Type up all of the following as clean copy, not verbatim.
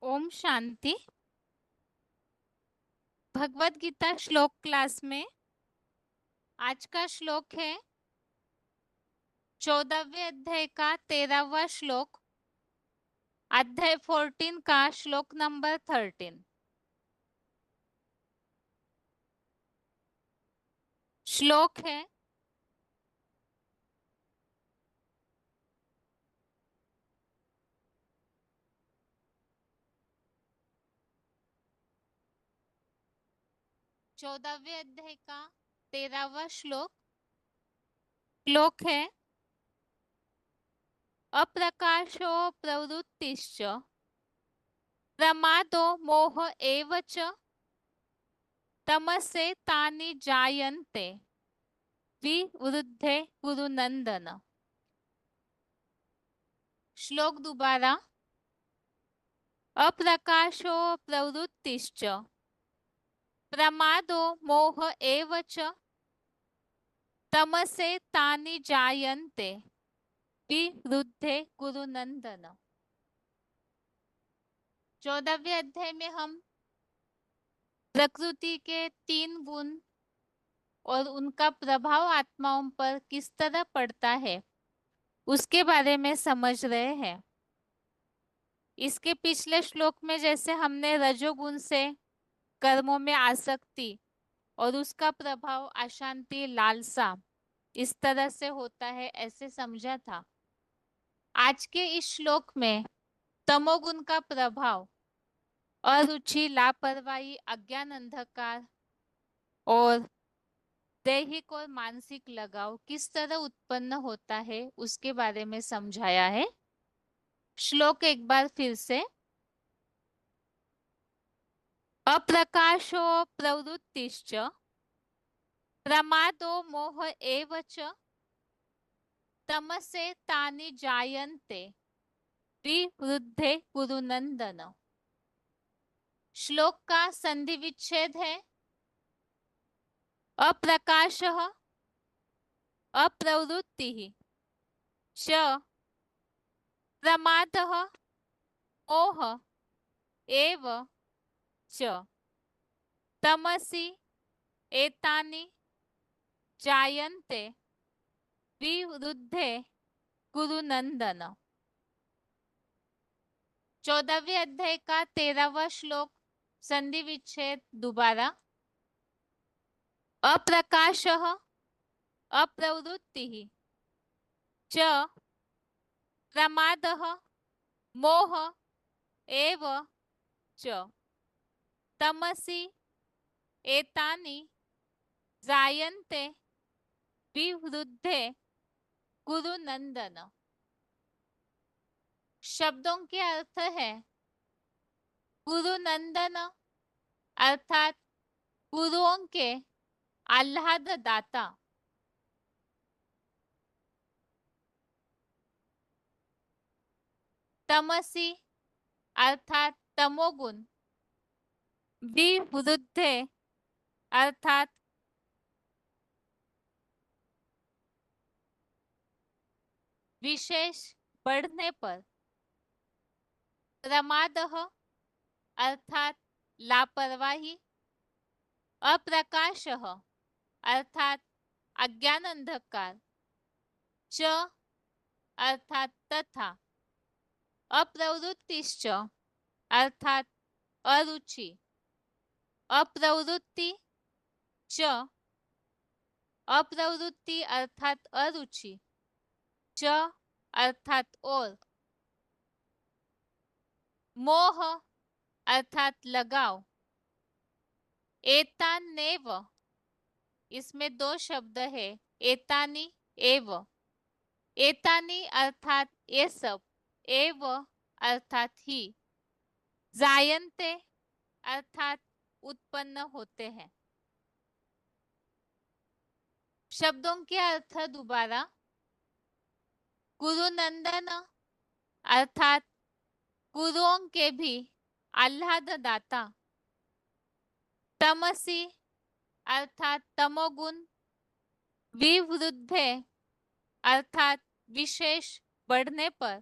ओम शांति। भगवत गीता श्लोक क्लास में आज का श्लोक है 14वें अध्याय का 13वां श्लोक, अध्याय 14 का श्लोक नंबर 13। श्लोक है, चौदहवें अध्याय का 13वां श्लोक। श्लोक है, अप्रकाशो प्रवृत्तिश्च प्रमादो मोह एव च तमसे तानि जायन्ते विवृद्धे कुरु नंदन। श्लोक दोबारा, अप्रकाशो प्रवृत्तिश्च प्रमादो मोह एव च तमसे तानि जायन्ते विवृद्धे कुरु नंदन। 14वें अध्याय में हम प्रकृति के 3 गुण और उनका प्रभाव आत्माओं पर किस तरह पड़ता है उसके बारे में समझ रहे हैं। इसके पिछले श्लोक में जैसे हमने रजोगुण से कर्मों में आसक्ति और उसका प्रभाव अशांति, लालसा इस तरह से होता है, ऐसे समझा था। आज के इस श्लोक में तमोगुण का प्रभाव, अरुचि, लापरवाही, अज्ञान, अंधकार और दैहिक और मानसिक लगाव किस तरह उत्पन्न होता है उसके बारे में समझाया है। श्लोक एक बार फिर से, अप्रकाशो प्रवृत्तिश्च प्रमादो मोह एव च तमसे तानि जायन्ते विवृद्धे कुरु नंदन। श्लोक का संधि विच्छेद है, अप्रकाशः अप्रवृत्तिः च प्रमादः मोह एव च तमसि एतानि जायन्ते विवृद्धे कुरु नंदन। 14वें अध्याय का 13वां श्लोक, संधि विच्छेद दोबारा, अप्रकाशः अप्रवृत्तिः च प्रमादः मोह एव च तमसि एतानि जायन्ते विवृद्धे कुरु नंदन। शब्दों के अर्थ है, कुरु नंदन अर्थात गुरुओं के आह्लाद दाता, तमसी अर्थात तमोगुण, विवृद्धे अर्थात विशेष बढ़ने पर, प्रमादः अर्थात लापरवाही, अप्रकाशः अर्थात अज्ञान, अंधकार, च अर्थात तथा, अप्रवृत्तिश्च अर्थात अरुचि, अप्रवृत्ति च अप्रवृत्ति अर्थात अरुचि, च अर्थात और, मोह अर्थात लगाव, एतानेव इसमें 2 शब्द है, एतानी एव। एतानी अर्थात ये सब, एव अर्थात ही, जायन्ते अर्थात उत्पन्न होते हैं। शब्दों के अर्थ दोबारा, कुरु नंदन अर्थात गुरुओं के भी आह्लाद दाता, तमसी अर्थात तमोगुण, विवृद्धे अर्थात विशेष बढ़ने पर,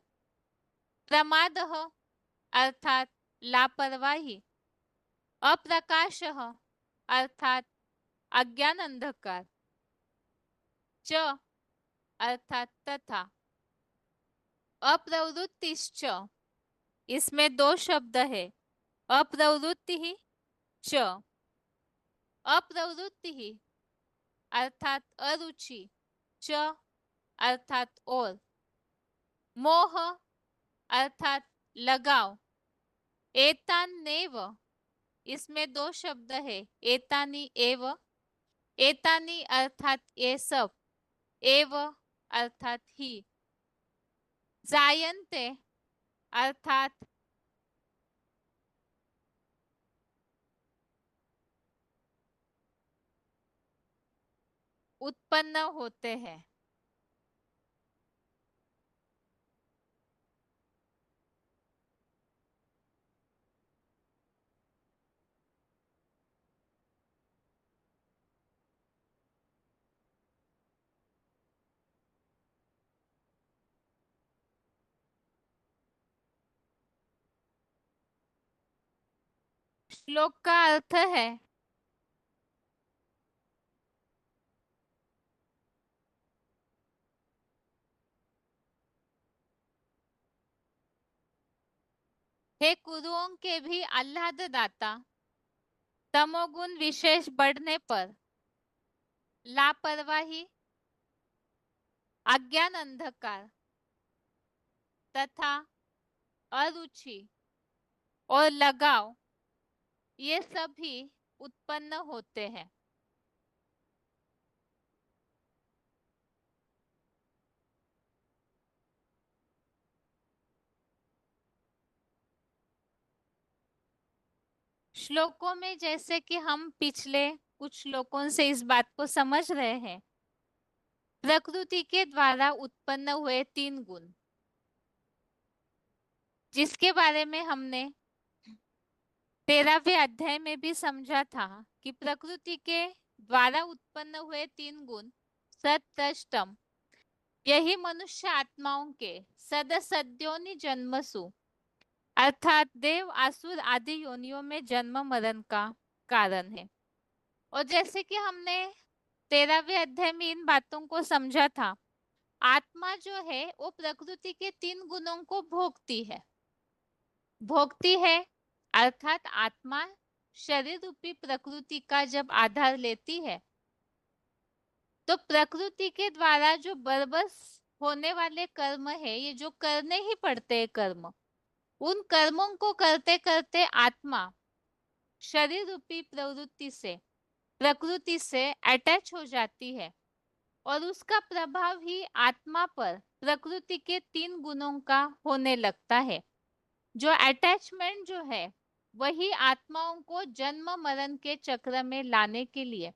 प्रमादः अर्थात लापरवाही। अप्रकाशः अर्थात अज्ञान अंधकार। च अर्थात तथा। अप्रवृत्तिश्च, इसमें दो शब्द है, अप्रवृत्ति च। अप्रवृत्ति अर्थात अरुचि, च अर्थात और। मोह अर्थात लगाव। एतान्नेव, इसमें दो शब्द है, एतानी एव। एतानी अर्थात ये सब, एव अर्थात ही। जायन्ते अर्थात उत्पन्न होते हैं। श्लोक का अर्थ है, हे कुरुओं के भी आह्लाददाता, तमोगुण विशेष बढ़ने पर लापरवाही, अज्ञान अंधकार तथा अरुचि और लगाव, ये सभी उत्पन्न होते हैं। श्लोकों में जैसे कि हम पिछले कुछ श्लोकों से इस बात को समझ रहे हैं, प्रकृति के द्वारा उत्पन्न हुए तीन गुण, जिसके बारे में हमने 13वें अध्याय में भी समझा था कि प्रकृति के द्वारा उत्पन्न हुए तीन गुण सत रजतम, यही मनुष्य आत्माओं के सदसद्योनि जन्मसु अर्थात देव आसुर आदि योनियों में जन्म मरण का कारण है। और जैसे कि हमने 13वें अध्याय में इन बातों को समझा था, आत्मा जो है वो प्रकृति के तीन गुणों को भोगती है। भोगती है अर्थात आत्मा शरीर रूपी प्रकृति का जब आधार लेती है, तो प्रकृति के द्वारा जो बरबस होने वाले कर्म है, ये जो करने ही पड़ते हैं कर्म, उन कर्मों को करते करते आत्मा शरीर रूपी प्रवृत्ति से प्रकृति से अटैच हो जाती है और उसका प्रभाव ही आत्मा पर प्रकृति के तीन गुणों का होने लगता है। जो अटैचमेंट जो है वही आत्माओं को जन्म मरण के चक्र में लाने के लिए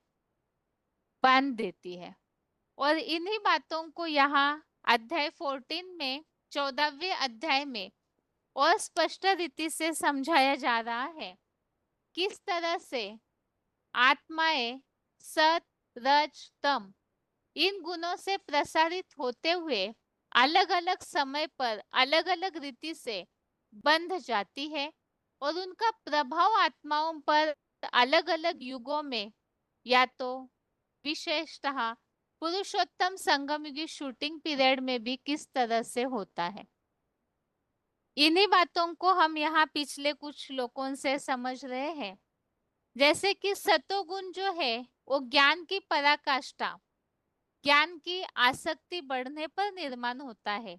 बांध देती है। और इन्हीं बातों को यहाँ अध्याय 14 में 14वें अध्याय में और स्पष्ट रीति से समझाया जा रहा है, किस तरह से आत्माएं सत रज तम इन गुणों से प्रसारित होते हुए अलग अलग समय पर अलग अलग रीति से बंध जाती है और उनका प्रभाव आत्माओं पर अलग अलग युगों में या तो विशेषतः पुरुषोत्तम संगम युगी शूटिंग पीरियड में भी किस तरह से होता है। इन्हीं बातों को हम यहाँ पिछले कुछ श्लोकों से समझ रहे हैं। जैसे कि सतोगुण जो है वो ज्ञान की पराकाष्ठा, ज्ञान की आसक्ति बढ़ने पर निर्माण होता है,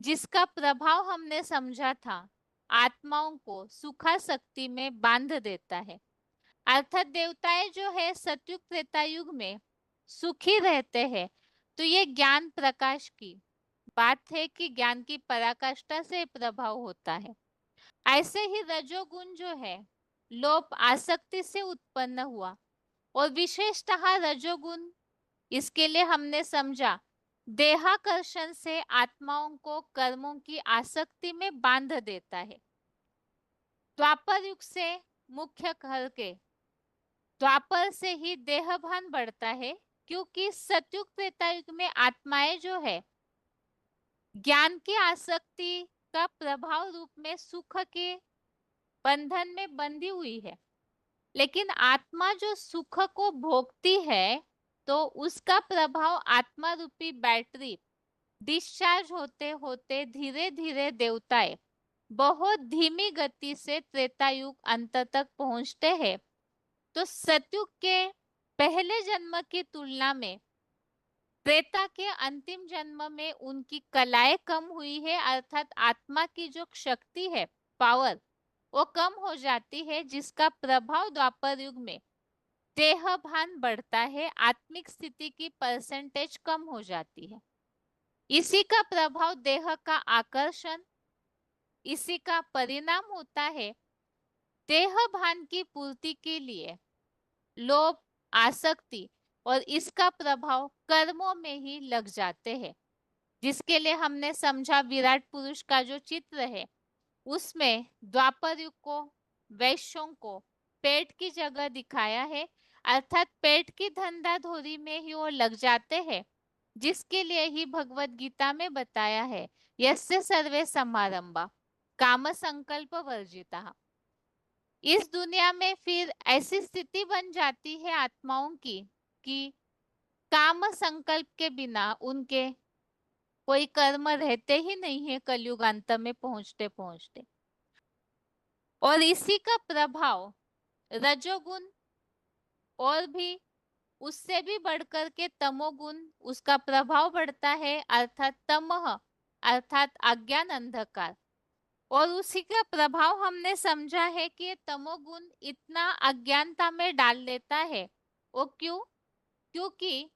जिसका प्रभाव हमने समझा था आत्माओं को सुखासक्ति में बांध देता है। अर्थात देवताएं जो है सतयुग त्रेता युग में सुखी रहते हैं, तो ये ज्ञान प्रकाश की बात है कि ज्ञान की पराकाष्ठा से प्रभाव होता है। ऐसे ही रजोगुण जो है लोभ आसक्ति से उत्पन्न हुआ और विशेषतः रजोगुण, इसके लिए हमने समझा देहाकर्षण से आत्माओं को कर्मों की आसक्ति में बांध देता है। द्वापर युग से मुख्य करके द्वापर से ही देहभान बढ़ता है, क्योंकि सतयुग त्रेता युग में आत्माएं जो है ज्ञान की आसक्ति का प्रभाव रूप में सुख के बंधन में बंधी हुई है। लेकिन आत्मा जो सुख को भोगती है, तो उसका प्रभाव आत्मा रूपी बैटरी डिस्चार्ज होते होते धीरे धीरे देवताएं बहुत धीमी गति से त्रेता युग अंत तक पहुंचते हैं। तो सतयुग के पहले जन्म की तुलना में त्रेता के अंतिम जन्म में उनकी कलाएं कम हुई है, अर्थात आत्मा की जो शक्ति है, पावर, वो कम हो जाती है, जिसका प्रभाव द्वापर युग में देह भान बढ़ता है, आत्मिक स्थिति की परसेंटेज कम हो जाती है। इसी का प्रभाव देह का आकर्षण, इसी का परिणाम होता है देह भान की पूर्ति के लिए लोभ, आसक्ति, और इसका प्रभाव कर्मों में ही लग जाते हैं। जिसके लिए हमने समझा विराट पुरुष का जो चित्र है, उसमें द्वापर युग को, वैश्यों को पेट की जगह दिखाया है, अर्थात पेट की धंधाधोरी में ही वो लग जाते हैं। जिसके लिए ही भगवत गीता में बताया है, यस्य सर्वे समारंभा काम संकल्प वर्जिता। इस दुनिया में फिर ऐसी स्थिति बन जाती है आत्माओं की कि काम संकल्प के बिना उनके कोई कर्म रहते ही नहीं है कलयुग अंत में पहुंचते पहुंचते। और इसी का प्रभाव रजोगुण और भी उससे भी बढ़कर के तमोगुण, उसका प्रभाव बढ़ता है, अर्थात तमह, अर्थात अज्ञान अंधकार। और उसी का प्रभाव हमने समझा है कि ये तमोगुण इतना अज्ञानता में डाल देता है। वो क्यों? क्योंकि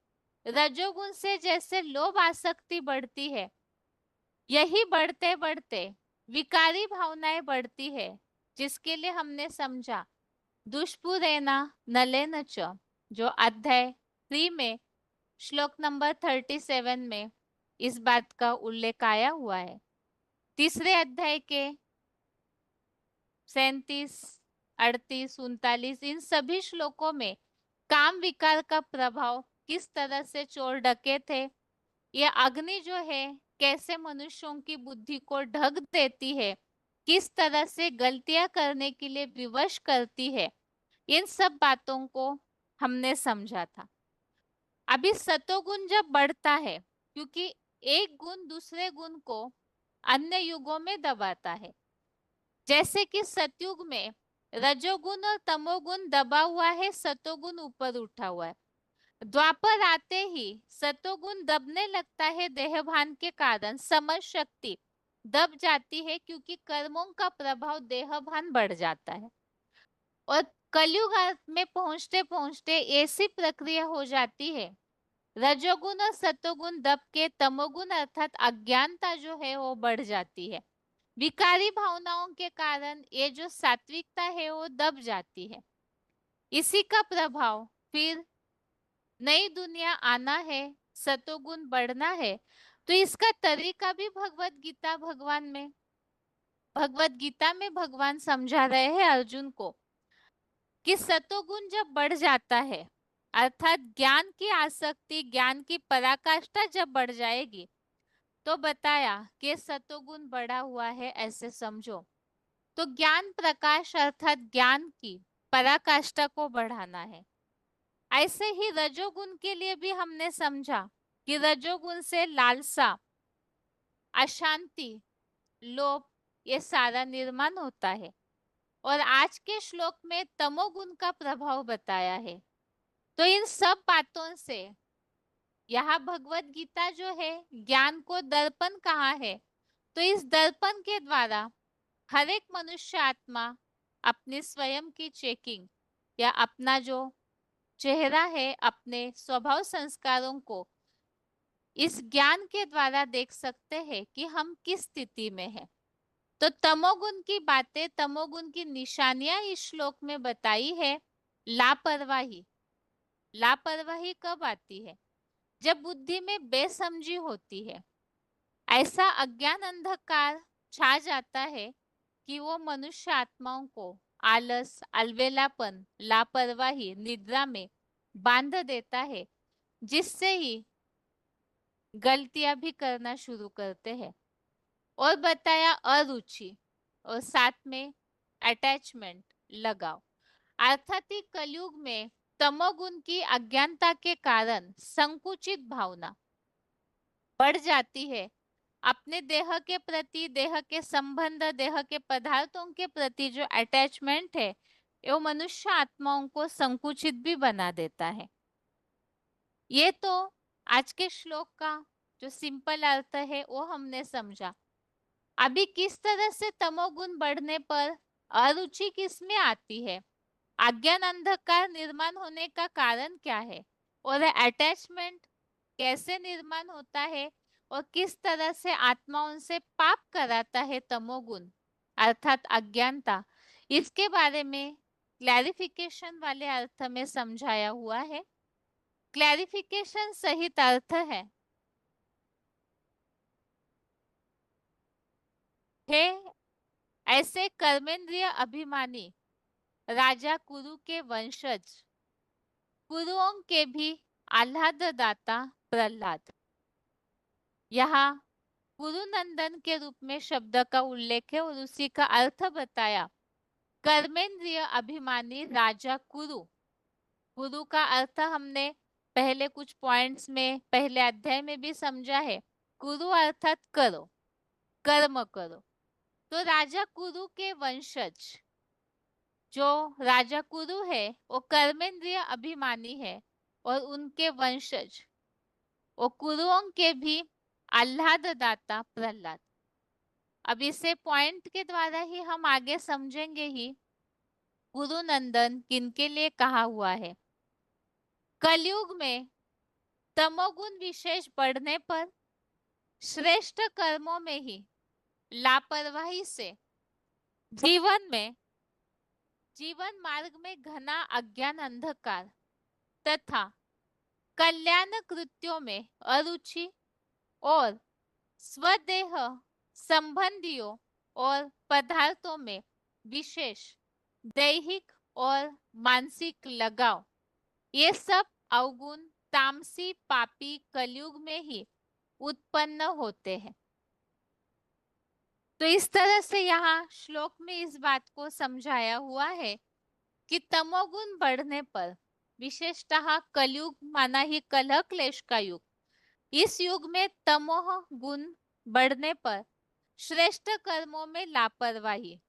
रजोगुण से जैसे लोभ आसक्ति बढ़ती है, यही बढ़ते बढ़ते विकारी भावनाएं बढ़ती है। जिसके लिए हमने समझा दुष्पुरेना नलेन च, जो अध्याय 3 में श्लोक नंबर 37 में इस बात का उल्लेख आया हुआ है। तीसरे अध्याय के 37, 38, 39 इन सभी श्लोकों में काम विकार का प्रभाव किस तरह से चोर डकैत है, ये अग्नि जो है कैसे मनुष्यों की बुद्धि को ढक देती है, किस तरह से गलतियां करने के लिए विवश करती है, इन सब बातों को हमने समझा था। अभी सतोगुण जब बढ़ता है, क्योंकि एक गुण दूसरे गुण को अन्य युगों में दबाता है। जैसे कि सतयुग में रजोगुण और तमोगुण दबा हुआ है, सतोगुण ऊपर उठा हुआ है। द्वापर आते ही सतोगुण दबने लगता है, देहभान के कारण समझ शक्ति दब जाती है, क्योंकि कर्मों का प्रभाव देहभान बढ़ जाता है। और कलयुग में पहुंचते पहुंचते ऐसी प्रक्रिया हो जाती है, रजोगुण और सतोगुण दब के तमोगुण अर्थात अज्ञानता जो है वो बढ़ जाती है। विकारी भावनाओं के कारण ये जो सात्विकता है वो दब जाती है। इसी का प्रभाव फिर नई दुनिया आना है, सतोगुण बढ़ना है। तो इसका तरीका भी भगवत गीता में भगवान समझा रहे हैं अर्जुन को कि सतोगुण जब बढ़ जाता है, अर्थात ज्ञान की आसक्ति, ज्ञान की पराकाष्ठा जब बढ़ जाएगी, तो बताया कि सतोगुण बढ़ा हुआ है ऐसे समझो। तो ज्ञान प्रकाश अर्थात ज्ञान की पराकाष्ठा को बढ़ाना है। ऐसे ही रजोगुण के लिए भी हमने समझा कि रजोगुण से लालसा, अशांति, लोभ, ये सारा निर्माण होता है। और आज के श्लोक में तमोगुण का प्रभाव बताया है। तो इन सब बातों से यहाँ भगवत गीता जो है ज्ञान को दर्पण कहा है। तो इस दर्पण के द्वारा हर एक मनुष्य आत्मा अपने स्वयं की चेकिंग या अपना जो चेहरा है, अपने स्वभाव संस्कारों को इस ज्ञान के द्वारा देख सकते हैं कि हम किस स्थिति में हैं। तो तमोगुण की बातें, तमोगुण की निशानियां इस श्लोक में बताई है। लापरवाही, लापरवाही कब आती है? जब बुद्धि में बेसमझी होती है, ऐसा अज्ञान अंधकार छा जाता है कि वो मनुष्य आत्माओं को आलस, अलवेलापन, लापरवाही, निद्रा में बांध देता है, जिससे ही गलतियां भी करना शुरू करते हैं। और बताया अरुचि, और साथ में अटैचमेंट लगाओ। अर्थात ही कलयुग में तमोगुण की अज्ञानता के कारण संकुचित भावना बढ़ जाती है। अपने देह के प्रति, देह के संबंध, देह के पदार्थों के प्रति जो अटैचमेंट है, वो मनुष्य आत्माओं को संकुचित भी बना देता है। ये तो आज के श्लोक का जो सिंपल अर्थ है वो हमने समझा। अभी किस तरह से तमोगुण बढ़ने पर अरुचि किसमें आती है, अज्ञान अंधकार निर्माण होने का कारण क्या है, और अटैचमेंट कैसे निर्माण होता है, और किस तरह से आत्माओं से पाप कराता है तमोगुण अर्थात अज्ञानता, इसके बारे में क्लैरिफिकेशन वाले अर्थ में समझाया हुआ है। क्लैरिफिकेशन सहित अर्थ है ऐसे कर्मेंद्रिय अभिमानी राजा कुरु के वंशज, कुरुओं के भी आह्लाददाता प्रहलाद। यहाँ कुरु नंदन के रूप में शब्द का उल्लेख है और उसी का अर्थ बताया। कर्मेंद्रिय अभिमानी राजा कुरु, कुरु का अर्थ हमने पहले कुछ पॉइंट्स में, पहले अध्याय में भी समझा है। कुरु अर्थात करो, कर्म करो। तो राजा कुरु के वंशज, जो राजा कुरु है वो कर्मेंद्रिय अभिमानी है, और उनके वंशज वो कुरुओं के भी आह्लाददाता प्रहलाद। अब इसे पॉइंट के द्वारा ही हम आगे समझेंगे ही कुरु नंदन किनके लिए कहा हुआ है। कलयुग में तमोगुण विशेष बढ़ने पर श्रेष्ठ कर्मों में ही लापरवाही से जीवन मार्ग में घना अज्ञान अंधकार तथा कल्याण कृत्यों में अरुचि और स्वदेह संबंधियों और पदार्थों में विशेष दैहिक और मानसिक लगाव, ये सब अवगुण तामसी पापी कलयुग में ही उत्पन्न होते हैं। तो इस तरह से यहाँ श्लोक में इस बात को समझाया हुआ है कि तमोगुण बढ़ने पर, विशेषतः कलयुग माना ही कलह क्लेश का युग, इस युग में तमोह गुण बढ़ने पर श्रेष्ठ कर्मों में लापरवाही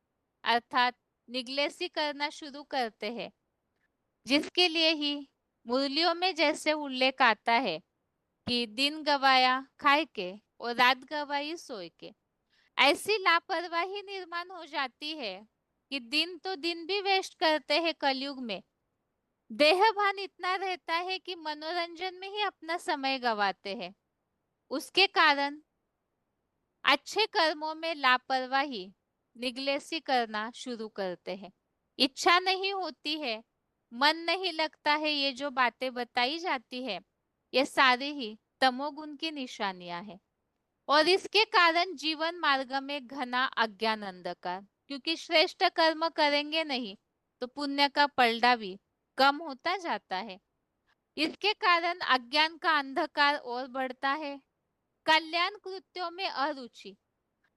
अर्थात निगलेसी करना शुरू करते हैं, जिसके लिए ही मुरलियों में जैसे उल्लेख आता है कि दिन गवाया खाए के और रात गवाई सोए के। ऐसी लापरवाही निर्माण हो जाती है कि दिन तो दिन भी वेस्ट करते हैं कलयुग में। देहभान इतना रहता है कि मनोरंजन में ही अपना समय गवाते हैं। उसके कारण अच्छे कर्मों में लापरवाही, निगलेसी करना शुरू करते हैं। इच्छा नहीं होती है, मन नहीं लगता है, ये जो बातें बताई जाती है ये सारी ही तमोगुण की निशानियां हैं। और इसके कारण जीवन मार्ग में घना अज्ञान अंधकार, क्योंकि श्रेष्ठ कर्म करेंगे नहीं तो पुण्य का पलड़ा भी कम होता जाता है। इसके कारण अज्ञान का अंधकार और बढ़ता है। कल्याण कृत्यों में अरुचि,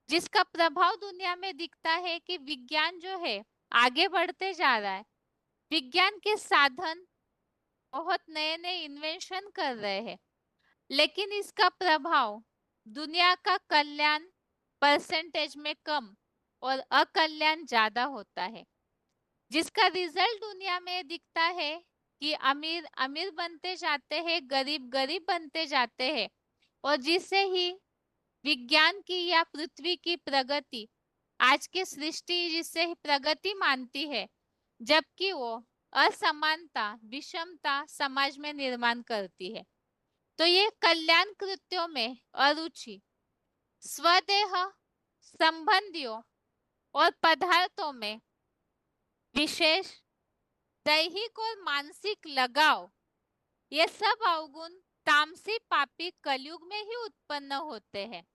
जिसका प्रभाव दुनिया में दिखता है कि विज्ञान जो है आगे बढ़ते जा रहा है। विज्ञान के साधन बहुत नए नए इन्वेंशन कर रहे हैं, लेकिन इसका प्रभाव दुनिया का कल्याण परसेंटेज में कम और अकल्याण ज्यादा होता है, जिसका रिजल्ट दुनिया में दिखता है कि अमीर अमीर बनते जाते हैं, गरीब गरीब बनते जाते हैं, और जिससे ही विज्ञान की या पृथ्वी की प्रगति, आज की सृष्टि जिससे ही प्रगति मानती है, जबकि वो असमानता विषमता समाज में निर्माण करती है। तो ये कल्याण कृत्यों में अरुचि, स्वदेह संबंधियों और पदार्थों में विशेष दैहिक और मानसिक लगाव, ये सब अवगुण तामसी पापी कलयुग में ही उत्पन्न होते हैं।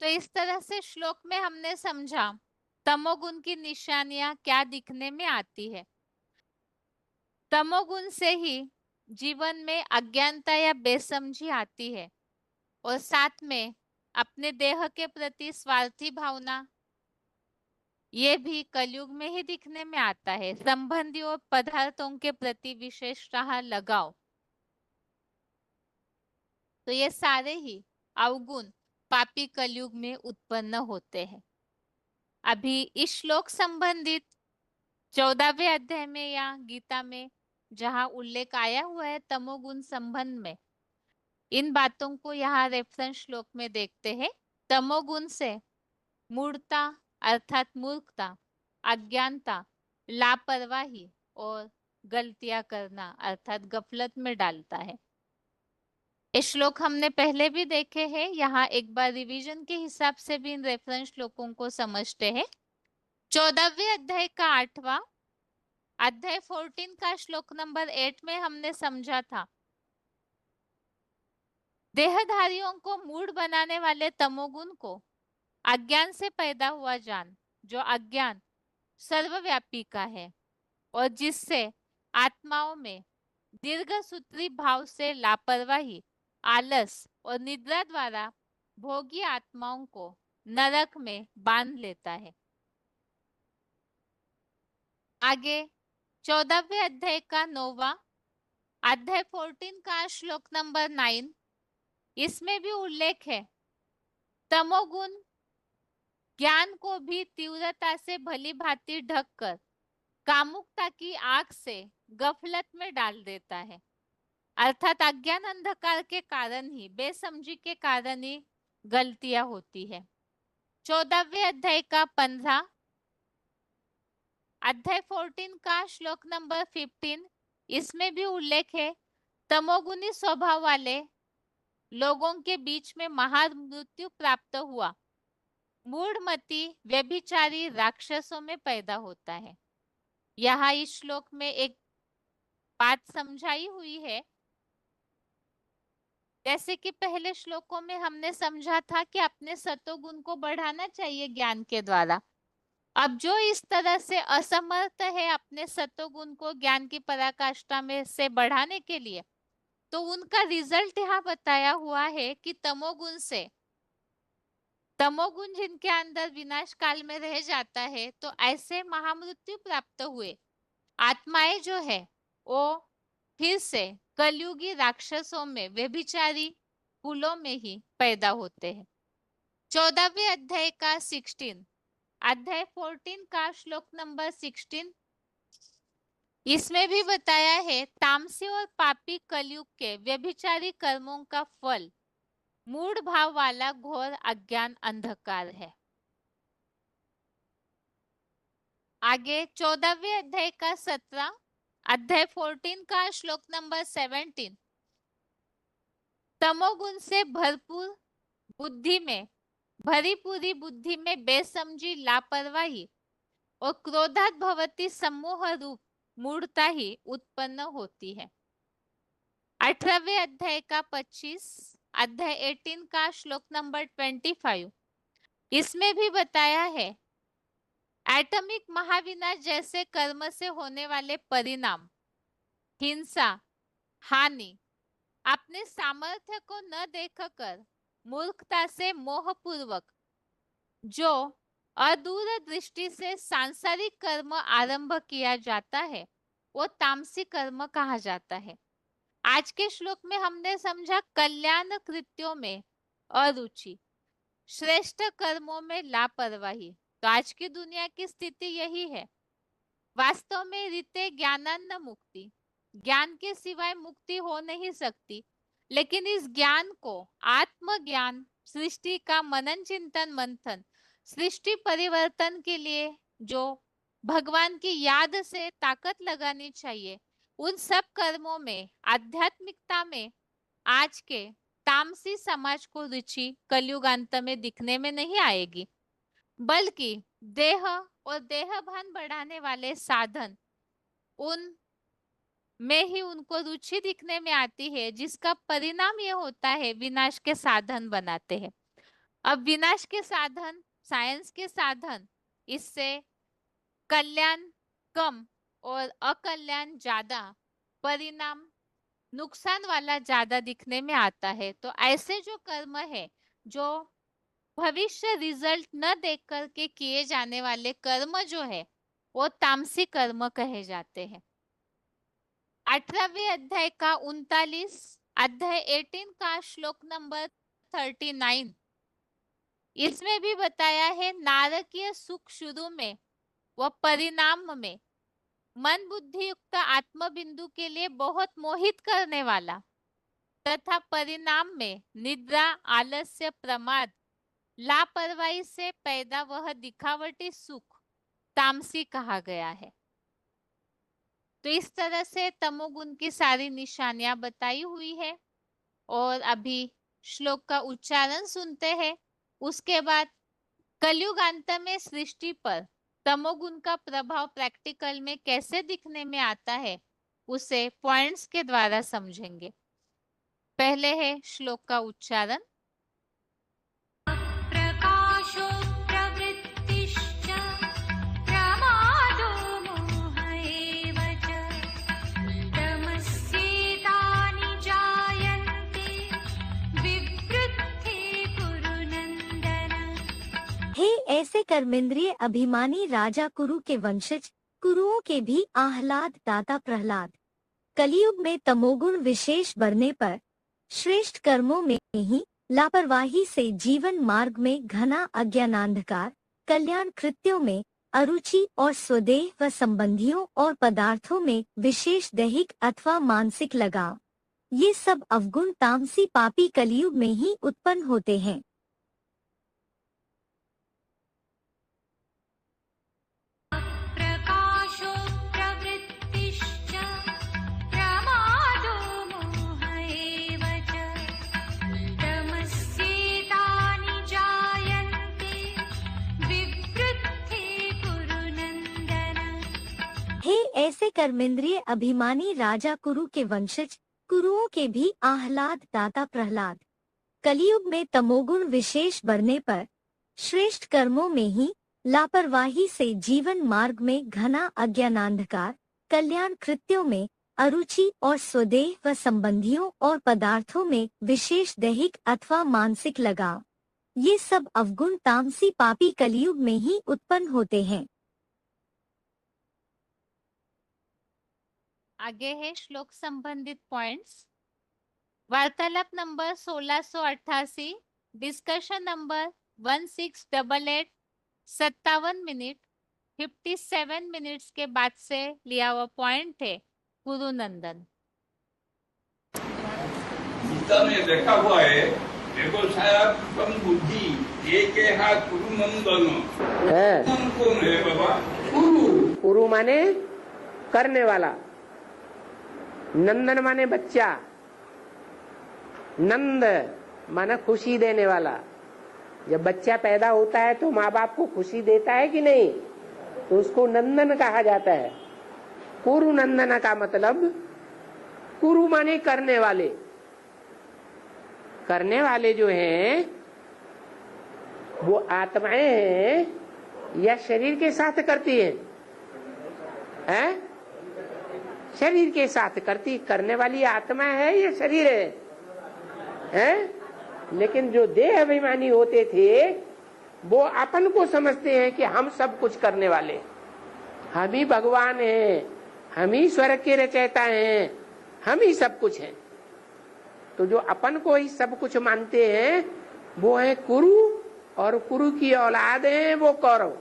तो इस तरह से श्लोक में हमने समझा तमोगुण की निशानियां क्या दिखने में आती है। तमोगुण से ही जीवन में अज्ञानता या बेसमझी आती है और साथ में अपने देह के प्रति स्वार्थी भावना, ये भी कलयुग में ही दिखने में आता है। संबंधियों और पदार्थों के प्रति विशेषतः लगाव, तो ये सारे ही अवगुण पापी कलयुग में उत्पन्न होते हैं। अभी इस श्लोक संबंधित 14वें अध्याय में या गीता में जहां उल्लेख आया हुआ है तमोगुण संबंध में, इन बातों को यहाँ रेफरेंस श्लोक में देखते हैं। तमोगुण से मूढ़ता अर्थात मूर्खता, अज्ञानता, लापरवाही और गलतियां करना अर्थात गफलत में डालता है। ये श्लोक हमने पहले भी देखे हैं, यहाँ एक बार रिवीजन के हिसाब से भी इन रेफरेंस श्लोकों को समझते हैं। 14वें अध्याय का 8वां अध्याय 14 का श्लोक नंबर 8 में हमने समझा था देहधारियों को मूढ़ बनाने वाले तमोगुण को अज्ञान से पैदा हुआ जान, जो अज्ञान सर्वव्यापी का है और जिससे आत्माओं में दीर्घ सूत्री भाव से लापरवाही, आलस और निद्रा द्वारा भोगी आत्माओं को नरक में बांध लेता है। आगे 14वें अध्याय का 9वां अध्याय 14 का श्लोक नंबर 9, इसमें भी उल्लेख है तमोगुण ज्ञान को भी तीव्रता से भली भांति ढककर कामुकता की आग से गफलत में डाल देता है। अर्थात अज्ञान अंधकार के कारण ही, बेसमझी के कारण ही गलतियां होती है। 14वें अध्याय का 15 अध्याय 14 का श्लोक नंबर 15, इसमें भी उल्लेख है तमोगुणी स्वभाव वाले लोगों के बीच में महामृत्यु प्राप्त हुआ मूढ़मती व्यभिचारी राक्षसों में पैदा होता है। यहाँ इस श्लोक में एक बात समझाई हुई है, जैसे कि पहले श्लोकों में हमने समझा था कि अपने सत्वगुण को बढ़ाना चाहिए ज्ञान के द्वारा। अब जो इस तरह से असमर्थ है अपने सत्वगुण को ज्ञान की पराकाष्ठा में से बढ़ाने के लिए, तो उनका रिजल्ट यहाँ बताया हुआ है कि तमोगुण जिनके अंदर विनाश काल में रह जाता है, तो ऐसे महामृत्यु प्राप्त हुए आत्माएं जो है वो फिर से कलयुगी राक्षसों में व्यभिचारी कुलों में ही पैदा होते हैं। 14वें अध्याय का 16 अध्याय 14 का श्लोक नंबर 16, इसमें भी बताया है तामसी और पापी कलयुग के व्यभिचारी कर्मों का फल मूढ़ भाव वाला घोर अज्ञान अंधकार है। आगे 14वें अध्याय का 17 अध्याय 14 का श्लोक नंबर 17, तमोगुण से भरपूर बुद्धि में भरी पूरी बुद्धि में बेसमझी, लापरवाही और क्रोधात भवती सम्मोह रूप मूढ़ता ही उत्पन्न होती है। 18वें अध्याय का 25 अध्याय 18 का श्लोक नंबर 25, इसमें भी बताया है एटॉमिक महाविनाश जैसे कर्म से होने वाले परिणाम, हिंसा, हानि, अपने सामर्थ्य को न देखकर मूर्खता से मोहपूर्वक जो अदूर दृष्टि से सांसारिक कर्म आरंभ किया जाता है वो तामसी कर्म कहा जाता है। आज के श्लोक में हमने समझा कल्याण कृत्यों में अरुचि, श्रेष्ठ कर्मों में लापरवाही। तो आज की दुनिया की स्थिति यही है। वास्तव में रीते ज्ञानान्न मुक्ति, ज्ञान के सिवाय मुक्ति हो नहीं सकती, लेकिन इस ज्ञान को आत्मज्ञान, सृष्टि का मनन चिंतन मंथन, सृष्टि परिवर्तन के लिए जो भगवान की याद से ताकत लगानी चाहिए, उन सब कर्मों में, आध्यात्मिकता में आज के तामसी समाज को रुचि कलयुगांत में दिखने में नहीं आएगी, बल्कि देह और देह भान बढ़ाने वाले साधन, उन में ही उनको रुचि दिखने में आती है, जिसका परिणाम ये होता है विनाश के साधन बनाते हैं। अब विनाश के साधन, साइंस के साधन, इससे कल्याण कम और अकल्याण ज्यादा, परिणाम नुकसान वाला ज्यादा दिखने में आता है। तो ऐसे जो कर्म है, जो भविष्य रिजल्ट न देख करके किए जाने वाले कर्म जो है, वो तामसी कर्म कहे जाते हैं। 18वें अध्याय का 39, अध्याय 18 का श्लोक नंबर 39, इसमें भी बताया है नारकीय सुख शुरू में व परिणाम में मन बुद्धि युक्त आत्म बिंदु के लिए बहुत मोहित करने वाला, तथा परिणाम में निद्रा, आलस्य, प्रमाद, लापरवाही से पैदा वह दिखावटी सुख तामसी कहा गया है। तो इस तरह से तमोगुण की सारी निशानियां बताई हुई है। और अभी श्लोक का उच्चारण सुनते हैं। उसके बाद कलयुग अंत में सृष्टि पर तमोगुण का प्रभाव प्रैक्टिकल में कैसे दिखने में आता है, उसे पॉइंट्स के द्वारा समझेंगे। पहले है श्लोक का उच्चारण। प्रकाशो प्रवृत्तिश्च प्रमादो मोह एव च तमस्येतानि जायन्ते विवृद्धे कुरु नन्दन। हे ऐसे कर्मेंद्रिय अभिमानी राजा कुरु के वंशज, कुरुओं के भी आह्लाद दाता प्रहलाद, कलियुग में तमोगुण विशेष बढ़ने पर श्रेष्ठ कर्मों में ही लापरवाही से जीवन मार्ग में घना अज्ञानांधकार, कल्याण कृत्यों में अरुचि और स्वदेह व संबंधियों और पदार्थों में विशेष दैहिक अथवा मानसिक लगाव, ये सब अवगुण तामसी पापी कलियुग में ही उत्पन्न होते हैं। प्रकाशो प्रवृत्तिश्च प्रमादो मोह एव च तमस्येतानि जायन्ते विवृद्धे कुरु नन्दन। हे ऐसे कर्मेंद्रिय अभिमानी राजा कुरु के वंशज, कुरुओं के भी आह्लाद दाता प्रहलाद, कलियुग में तमोगुण विशेष बढ़ने पर श्रेष्ठ कर्मों में ही लापरवाही से जीवन मार्ग में घना अज्ञानांधकार, कल्याण कृत्यों में अरुचि और स्वदेह व संबंधियों और पदार्थों में विशेष दैहिक अथवा मानसिक लगाव, ये सब अवगुण तामसी पापी कलियुग में ही उत्पन्न होते हैं। आगे है श्लोक संबंधित पॉइंट्स। वार्तालाप number 1688, discussion number 1688, 57 minute 57 minutes के बाद से लिया हुआ पॉइंट है कुरु नंदन। गीता में देखा हुआ है, व्यवसायात्मक बुद्धि एक हाथ कुरु नंदन है। कौन है बाबा? कुरु। कुरु माने करने वाला, नंदन माने बच्चा, नंद माना खुशी देने वाला। जब बच्चा पैदा होता है तो माँ बाप को खुशी देता है कि नहीं, तो उसको नंदन कहा जाता है। कुरु नंदन का मतलब, कुरु माने करने वाले। करने वाले जो हैं वो आत्माएं हैं या शरीर के साथ करती हैं? शरीर के साथ करती, करने वाली आत्मा है या शरीर है? लेकिन जो देह अभिमानी होते थे वो अपन को समझते हैं कि हम सब कुछ करने वाले, हम ही भगवान हैं, हम ही स्वर्ग के रचयिता हैं, हम ही सब कुछ हैं। तो जो अपन को ही सब कुछ मानते हैं वो है कुरु, और कुरु की औलाद है वो कौरव।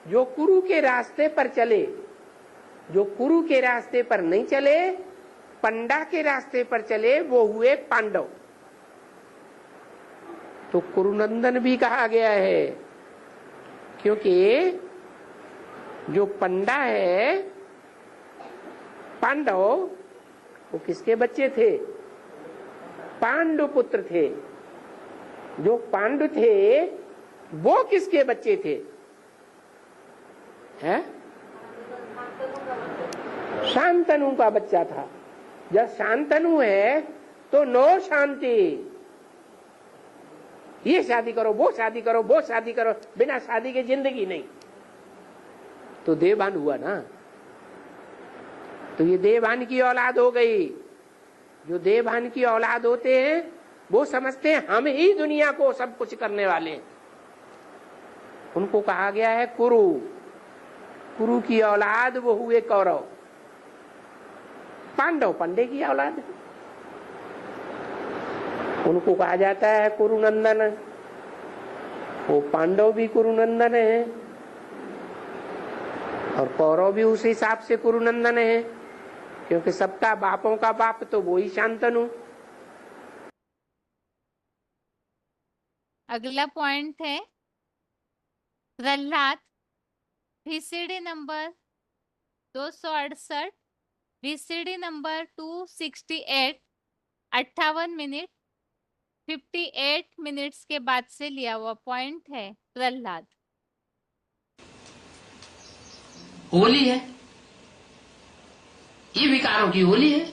जो कुरु के रास्ते पर चले, जो कुरु के रास्ते पर नहीं चले, पंडा के रास्ते पर चले, वो हुए पांडव। तो कुरुनंदन भी कहा गया है क्योंकि जो पंडा है, पांडव, वो किसके बच्चे थे? पांडु पुत्र थे। जो पांडु थे वो किसके बच्चे थे? हैं? शांतनु का बच्चा था। जब शांतनु है तो नो शांति, ये शादी करो, वो शादी करो, वो शादी करो, बिना शादी के जिंदगी नहीं। तो देवान हुआ ना, तो ये देवान की औलाद हो गई। जो देवान की औलाद होते हैं वो समझते हैं हम ही दुनिया को सब कुछ करने वाले हैं। उनको कहा गया है कुरु। कुरु की औलाद वो हुए कौरव। पांडव पांडे की औलाद, उनको कहा जाता है कुरुनंदन। वो पांडव भी कुरुनंदन है और कौरव भी उस हिसाब से कुरुनंदन है, क्योंकि सबका बापों का बाप तो वो ही शांतनु। अगला पॉइंट है Prahlad, VCD number 268, VCD number 268, 58 minute 58 minutes के बाद से लिया हुआ पॉइंट है प्रहलाद। होली है, ये विकारों की होली है।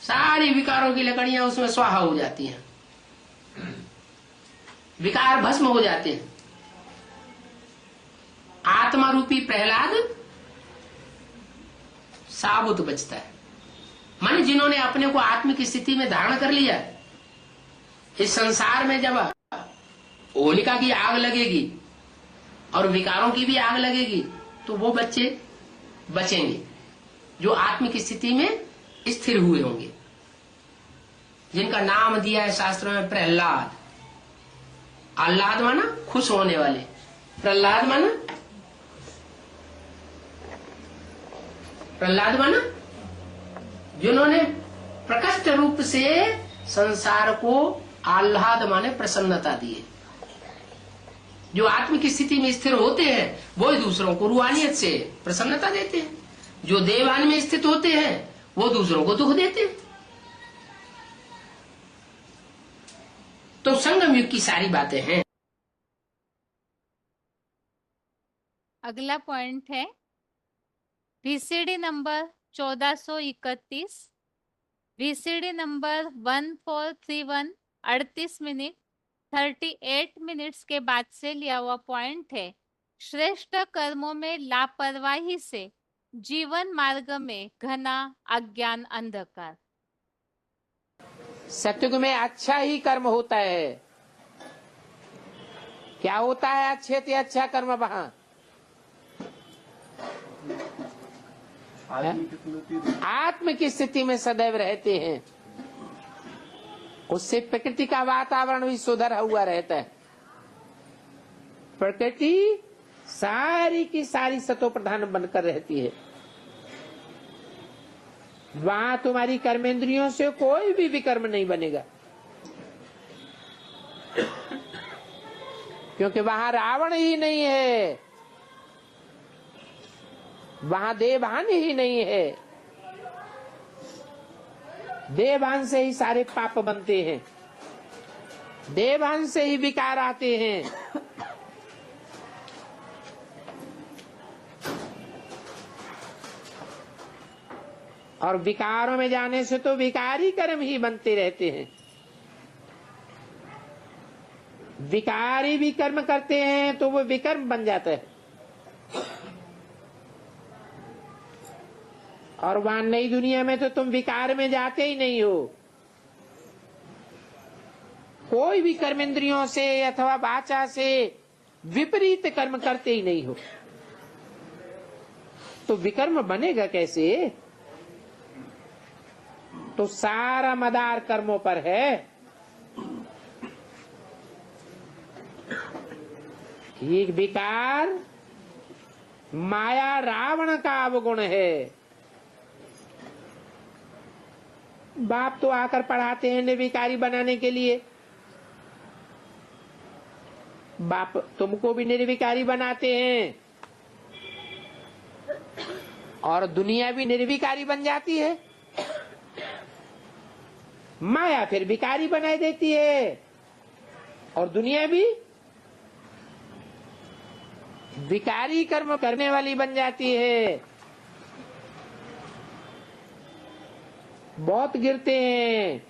सारी विकारों की लकड़ियां उसमें स्वाहा हो जाती हैं, विकार भस्म हो जाते हैं। आत्मा रूपी प्रहलाद साबुत बचता है। माने जिन्होंने अपने को आत्म की स्थिति में धारण कर लिया, इस संसार में जब होलिका की आग लगेगी और विकारों की भी आग लगेगी तो वो बच्चे बचेंगे जो आत्म की स्थिति में स्थिर हुए होंगे, जिनका नाम दिया है शास्त्रों में प्रहलाद। आह्लाद माना खुश होने वाले, प्रहलाद माना जिन्होंने प्रकट रूप से संसार को आह्लाद माने प्रसन्नता दी है। जो आत्म की स्थिति में स्थिर होते हैं वो ही दूसरों को रूहानियत से प्रसन्नता देते हैं। जो देवान में स्थित होते हैं वो दूसरों को दुख देते हैं। तो संगम युग की सारी बातें हैं। अगला पॉइंट है VCD number 1431, VCD number 1431, 38 minute 38 minutes के बाद से लिया हुआ पॉइंट है श्रेष्ठ कर्मों में लापरवाही से जीवन मार्ग में घना अज्ञान अंधकार। सत्युग में अच्छा ही कर्म होता है। क्या होता है अच्छे से अच्छा कर्म? वहां आत्म की स्थिति में सदैव रहते हैं, उससे प्रकृति का वातावरण भी सुधरा हुआ रहता है। प्रकृति सारी की सारी सतो प्रधान बनकर रहती है। वहां तुम्हारी कर्मेंद्रियों से कोई भी विकर्म नहीं बनेगा, क्योंकि वहां रावण ही नहीं है, वहां देवान ही नहीं है। देवान से ही सारे पाप बनते हैं, देवान से ही विकार आते हैं। और विकारों में जाने से तो विकारी कर्म ही बनते रहते हैं। विकारी भी कर्म करते हैं तो वो विकर्म बन जाता है। और वहां नई दुनिया में तो तुम विकार में जाते ही नहीं हो। कोई भी कर्मेंद्रियों से अथवा वाचा से विपरीत कर्म करते ही नहीं हो, तो विकर्म बनेगा कैसे? तो सारा मदार कर्मों पर है। ये विकार माया रावण का अवगुण है। बाप तो आकर पढ़ाते हैं निर्विकारी बनाने के लिए, बाप तुमको भी निर्विकारी बनाते हैं और दुनिया भी निर्विकारी बन जाती है। माया फिर विकारी बनाई देती है और दुनिया भी विकारी कर्म करने वाली बन जाती है। बहुत गिरते हैं,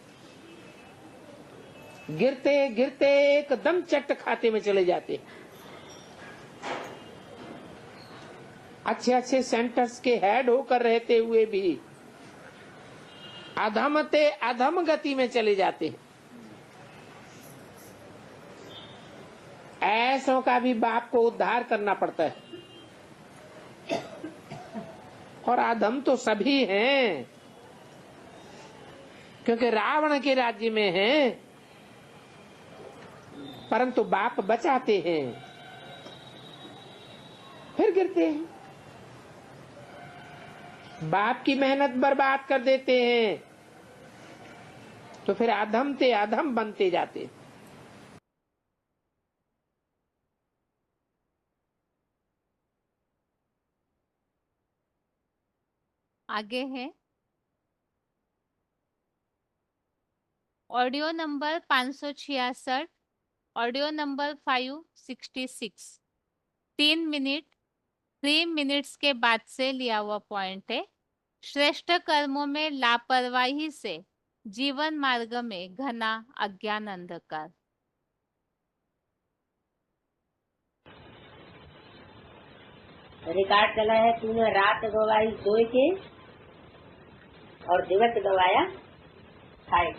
गिरते गिरते एकदम चट खाते में चले जाते। अच्छे अच्छे सेंटर्स के हेड होकर रहते हुए भी अधमते अधम गति में चले जाते हैं। ऐसों का भी बाप को उद्धार करना पड़ता है। और अधम तो सभी हैं, क्योंकि रावण के राज्य में हैं, परंतु बाप बचाते हैं, फिर गिरते हैं। बाप की मेहनत बर्बाद कर देते हैं, तो फिर अधम ते अधम बनते जाते हैं। आगे है audio number 566, audio number 566। 3 minutes के बाद से लिया हुआ पॉइंट है। श्रेष्ठ कर्मों में लापरवाही से जीवन मार्ग में घना अज्ञान अंधकार। रिकॉर्ड चला है, तूने रात गवाई सोए के और दिवस गवाया खाए।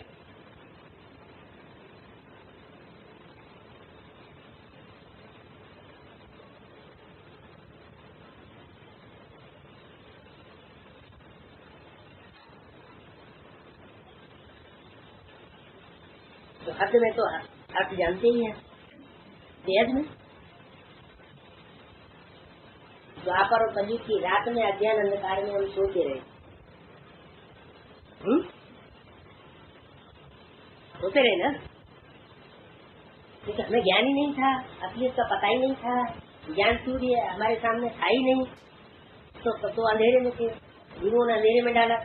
तो हद में तो आप जानते ही हैं, बेहद में द्वापर और कलयुग की रात में अज्ञान अंधकार में हम सोते रहे। सोते रहे ना, क्योंकि हमें ज्ञान ही नहीं था, असलियत का पता ही नहीं था, ज्ञान सूर्य हमारे सामने था ही नहीं, तो अंधेरे में थे, गुरुओं ने अंधेरे में डाला,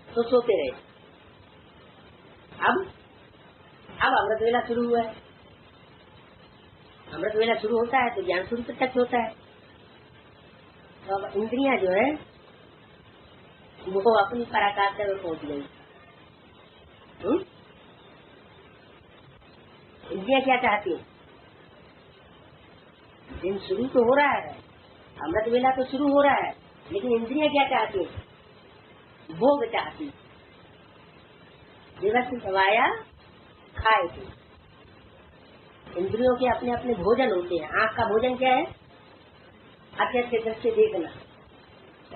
तो सोते रहे। अब अमृत वेला शुरू हुआ है। अमृत वेला शुरू होता है तो ज्ञान सूर्य प्रत्यक्ष होता है। तो अब इंद्रियां जो है वो अपनी पराकाष्ठा में पहुंच गई। इंद्रियां क्या चाहती है? दिन शुरू तो हो रहा है, अमृत वेला तो शुरू हो रहा है, लेकिन इंद्रियां क्या चाहती है? भोग चाहती। दिवस गवाया खाए थे। इंद्रियों के अपने अपने भोजन होते हैं। आंख का भोजन क्या है? अच्छे अच्छे दृश्य देखना।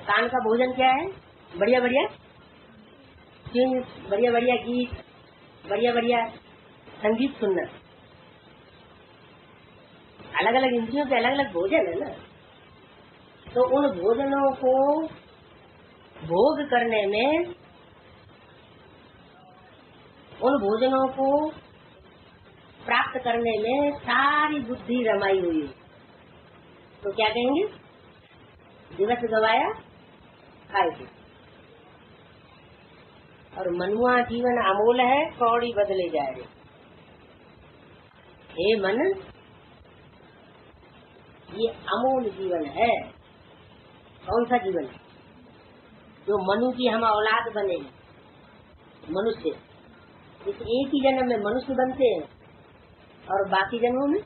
कान का भोजन क्या है? बढ़िया बढ़िया ट्यून, बढ़िया बढ़िया गीत, बढ़िया बढ़िया संगीत सुनना। अलग अलग इंद्रियों के अलग अलग भोजन है ना। तो उन भोजनों को भोग करने में, उन भोजनों को प्राप्त करने में सारी बुद्धि रमाई हुई। तो क्या कहेंगे? दिवस गवाया खाए थे। और मनुआ जीवन अमोल है, कौड़ी बदले जाए। हे मन, ये अमोल जीवन है। कौन सा जीवन? जो मनु की हम औलाद बने, मनुष्य। इस एक ही जन्म में मनुष्य बनते हैं और बाकी जन्मों में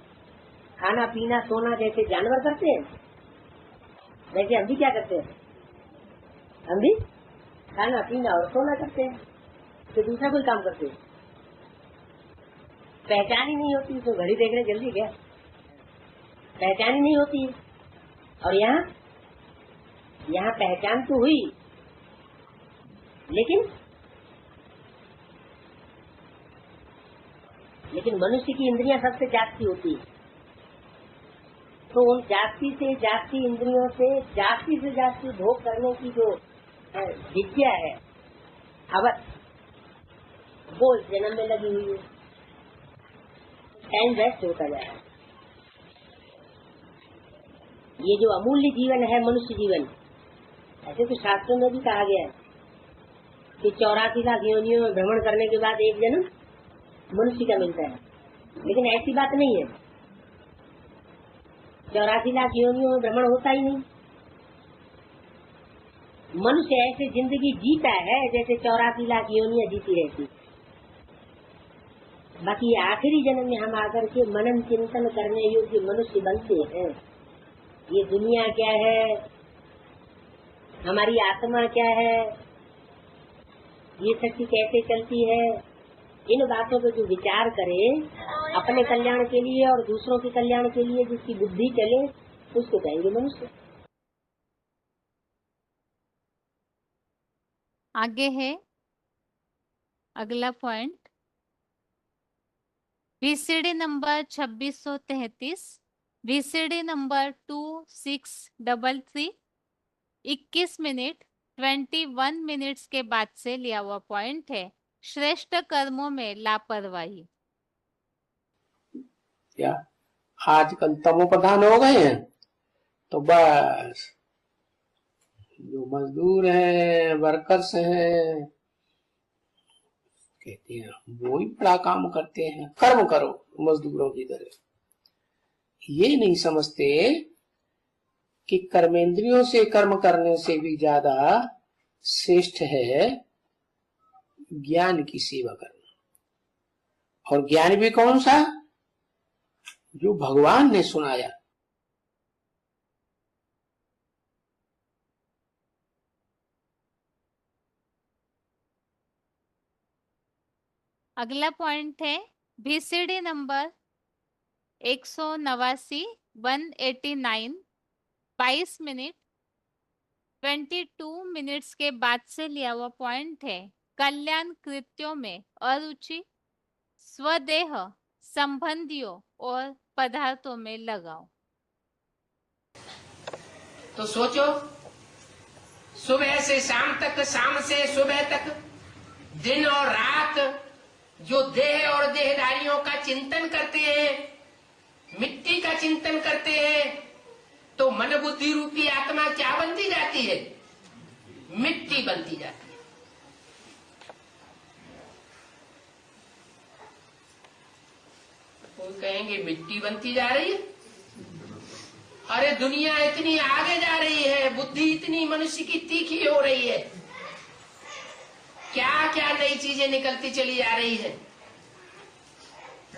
खाना पीना सोना जैसे जानवर करते हैं, वैसे हम भी क्या करते हैं? हम भी खाना पीना और सोना करते हैं, तो दूसरा कोई काम करते हैं। पहचान ही नहीं होती, तो घड़ी देखने जल्दी क्या पहचान ही नहीं होती। और यहाँ पहचान तो हुई, लेकिन मनुष्य की इंद्रियां सबसे जागती होती है। तो उन जागती से जागती इंद्रियों से जागती भोग करने की जो विद्या है, हवस, वो इस जन्म में लगी हुई है। टाइम वेस्ट होता जा रहा है। ये जो अमूल्य जीवन है मनुष्य जीवन, ऐसे तो शास्त्रों में भी कहा गया है कि 84 लाख योनियों में भ्रमण करने के बाद एक जन्म मनुष्य का मिलता है। लेकिन ऐसी बात नहीं है, 84 लाख योनियों में भ्रमण होता ही नहीं। मनुष्य ऐसे जिंदगी जीता है जैसे 84 लाख योनियां जीती रहती। बाकी ये आखिरी जन्म में हम आकर के मनन चिंतन करने योग्य मनुष्य बनते हैं। ये दुनिया क्या है, हमारी आत्मा क्या है, ये शक्ति कैसे चलती है, इन बातों पर जो विचार करे अपने कल्याण के लिए और दूसरों के कल्याण के लिए, जिसकी बुद्धि चले, उसको कहेंगे मनुष्य। आगे है अगला point, VCD number 2633, VCD number 2633, 21 minute 21 minutes के बाद से लिया हुआ पॉइंट है। श्रेष्ठ कर्मों में लापरवाही। क्या आजकल तमो प्रधान हो गए हैं, तो बस जो मजदूर हैं, वर्कर्स हैं, कहते हैं वो ही बड़ा काम करते हैं, कर्म करो मजदूरों की तरह। ये नहीं समझते कि कर्मेंद्रियों से कर्म करने से भी ज्यादा श्रेष्ठ है ज्ञान की सेवा करना। और ज्ञान भी कौन सा? जो भगवान ने सुनाया। अगला पॉइंट है VCD नंबर 189, 189, 22 मिनट 22 मिनट्स के बाद से लिया हुआ पॉइंट है। कल्याण कृत्यों में अरुचि, स्वदेह संबंधियों और पदार्थों में लगाओ। तो सोचो, सुबह से शाम तक, शाम से सुबह तक, दिन और रात जो देह और देहधारियों का चिंतन करते हैं, मिट्टी का चिंतन करते हैं, तो मन बुद्धि रूपी आत्मा क्या बनती जाती है? मिट्टी बनती जाती है। कोई कहेंगे मिट्टी बनती जा रही है। अरे दुनिया इतनी आगे जा रही है, बुद्धि इतनी मनुष्य की तीखी हो रही है, क्या क्या नई चीजें निकलती चली जा रही है।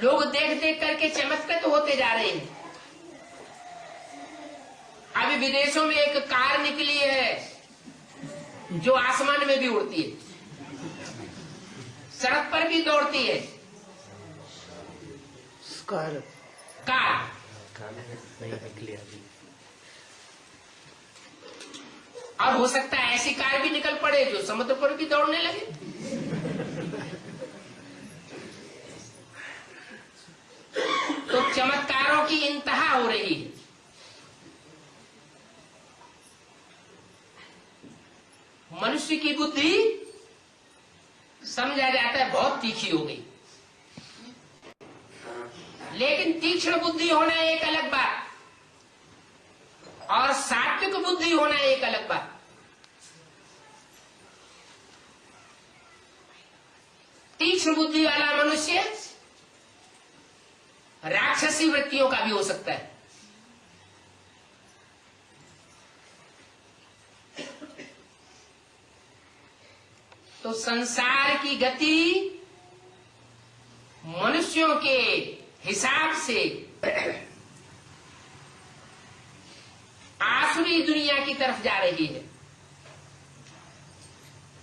लोग देख देख करके चमत्कृत होते जा रहे हैं। अभी विदेशों में एक कार निकली है जो आसमान में भी उड़ती है, सड़क पर भी दौड़ती है। कार और हो सकता है ऐसी कार भी निकल पड़े जो समुद्र पर भी दौड़ने लगे। तो चमत्कारों की इंतहा हो रही है। मनुष्य की बुद्धि समझा जाता है बहुत तीखी हो गई, लेकिन तीक्ष्ण बुद्धि होना एक अलग बात और सात्विक बुद्धि होना एक अलग बात। तीक्ष्ण बुद्धि वाला मनुष्य राक्षसी वृत्तियों का भी हो सकता है। तो संसार की गति मनुष्यों के हिसाब से आसुरी दुनिया की तरफ जा रही है,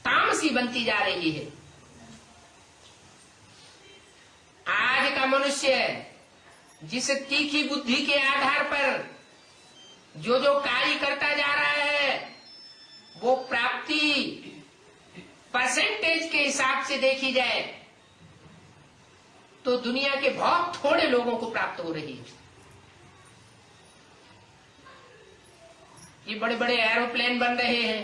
तामसी बनती जा रही है। आज का मनुष्य जिस तीखी बुद्धि के आधार पर जो जो कार्य करता जा रहा है, वो प्राप्ति परसेंटेज के हिसाब से देखी जाए तो दुनिया के बहुत थोड़े लोगों को प्राप्त हो रही है। ये बड़े बड़े एरोप्लेन बन रहे हैं,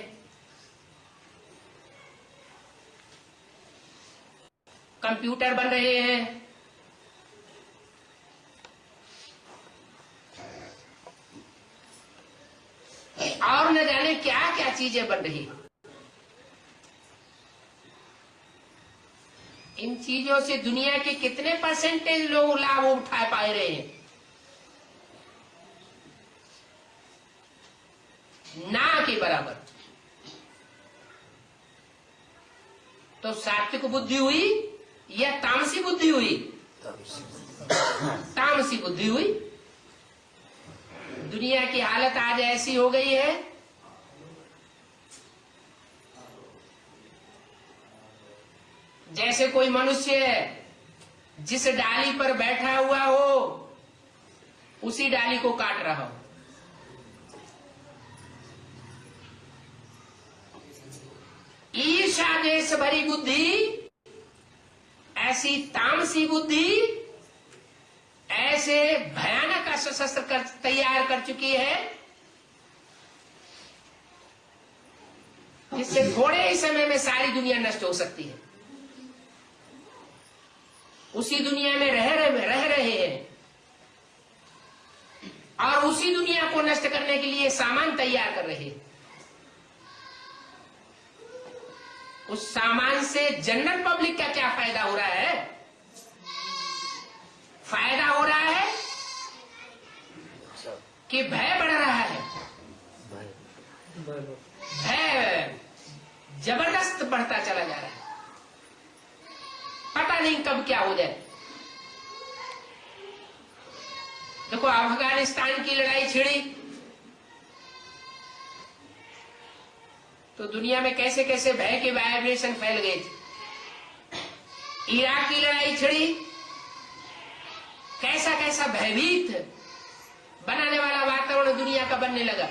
कंप्यूटर बन रहे हैं, और न जाने क्या क्या चीजें बन रही हैं। इन चीजों से दुनिया के कितने परसेंटेज लोग लाभ उठा पा रहे हैं? ना के बराबर। तो सात्विक बुद्धि हुई या तामसी बुद्धि हुई? तामसी बुद्धि हुई। दुनिया की हालत आज ऐसी हो गई है, जैसे कोई मनुष्य जिस डाली पर बैठा हुआ हो उसी डाली को काट रहा हो। ईर्ष्या देश भरी बुद्धि, ऐसी तामसी बुद्धि ऐसे भयानक अस्त्र शस्त्र तैयार कर चुकी है जिससे थोड़े ही समय में सारी दुनिया नष्ट हो सकती है। उसी दुनिया में रह रहे हैं और उसी दुनिया को नष्ट करने के लिए सामान तैयार कर रहे हैं। उस सामान से जनरल पब्लिक का क्या फायदा हो रहा है? फायदा हो रहा है कि भय बढ़ रहा है। भय जबरदस्त बढ़ता चला जा रहा है, पता नहीं कब क्या हो जाए। देखो अफगानिस्तान की लड़ाई छिड़ी तो दुनिया में कैसे कैसे भय के वाइब्रेशन फैल गए थे। इराक की लड़ाई छिड़ी, कैसा कैसा भयभीत बनाने वाला वातावरण दुनिया का बनने लगा।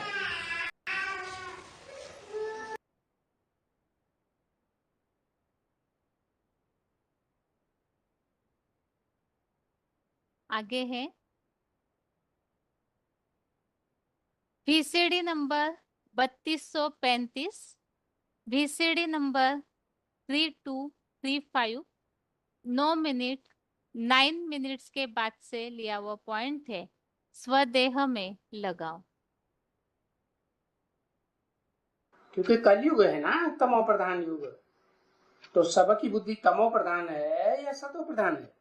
आगे है VCD number 3235, VCD number 3235, 9 minute 9 minutes के बाद से लिया हुआ पॉइंट है। स्वदेह में लगाओ। क्योंकि कलयुग है ना, तमो प्रधान युग, तो सबकी बुद्धि तमो प्रधान है या सतो प्रधान है?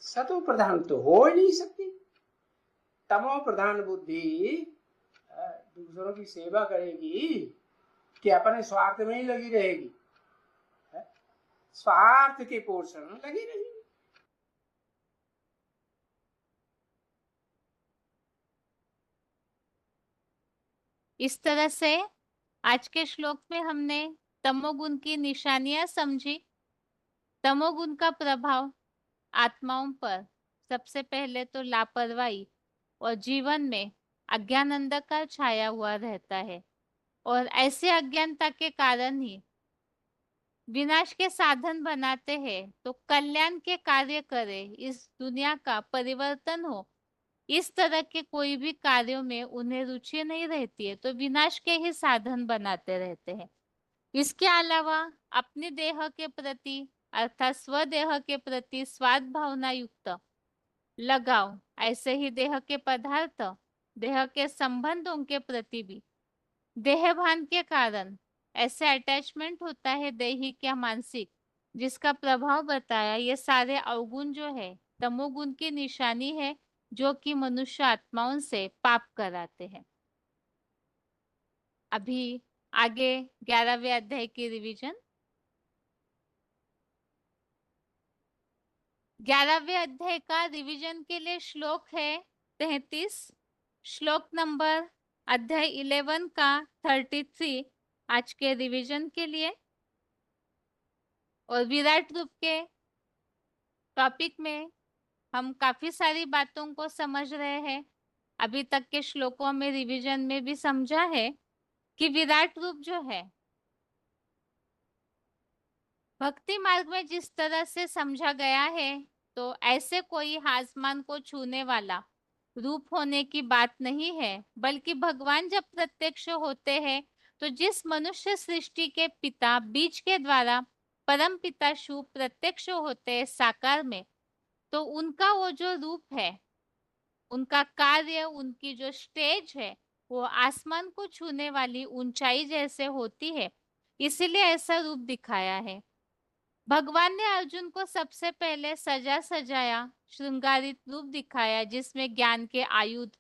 सतो प्रधान तो हो ही नहीं सकती। तमो प्रधान बुद्धि दूसरों की सेवा करेगी कि अपने स्वार्थ में ही लगी रहेगी? स्वार्थ के पोषण लगी रहेगी। इस तरह से आज के श्लोक में हमने तमोगुण की निशानियां समझी। तमोगुण का प्रभाव आत्माओं पर सबसे पहले तो लापरवाही और जीवन में अज्ञान अंधकार छाया हुआ रहता है, और ऐसे अज्ञानता के कारण ही विनाश के साधन बनाते हैं। तो कल्याण के कार्य करे, इस दुनिया का परिवर्तन हो, इस तरह के कोई भी कार्यों में उन्हें रुचि नहीं रहती है, तो विनाश के ही साधन बनाते रहते हैं। इसके अलावा अपने देह के प्रति अर्थात स्वदेह के प्रति स्वार्थ भावना युक्त लगाव, ऐसे ही देह के पदार्थ, देह के संबंधों के प्रति भी देहभान के कारण ऐसे अटैचमेंट होता है, दैहिक या मानसिक, जिसका प्रभाव बताया। ये सारे अवगुण जो है तमोगुण की निशानी है, जो कि मनुष्य आत्माओं से पाप कराते हैं। अभी आगे 11वें अध्याय की रिवीजन। 11वें अध्याय का रिवीजन के लिए श्लोक है 33, श्लोक नंबर अध्याय 11 का 33 आज के रिवीजन के लिए। और विराट रूप के टॉपिक में हम काफी सारी बातों को समझ रहे हैं। अभी तक के श्लोकों में रिवीजन में भी समझा है कि विराट रूप जो है भक्ति मार्ग में जिस तरह से समझा गया है, तो ऐसे कोई आसमान को छूने वाला रूप होने की बात नहीं है, बल्कि भगवान जब प्रत्यक्ष होते हैं तो जिस मनुष्य सृष्टि के पिता बीज के द्वारा परम पिता शिव प्रत्यक्ष होते हैं साकार में, तो उनका वो जो रूप है, उनका कार्य, उनकी जो स्टेज है, वो आसमान को छूने वाली ऊंचाई जैसे होती है, इसीलिए ऐसा रूप दिखाया है। भगवान ने अर्जुन को सबसे पहले सजा सजाया श्रृंगारित रूप दिखाया, जिसमें ज्ञान के आयुध,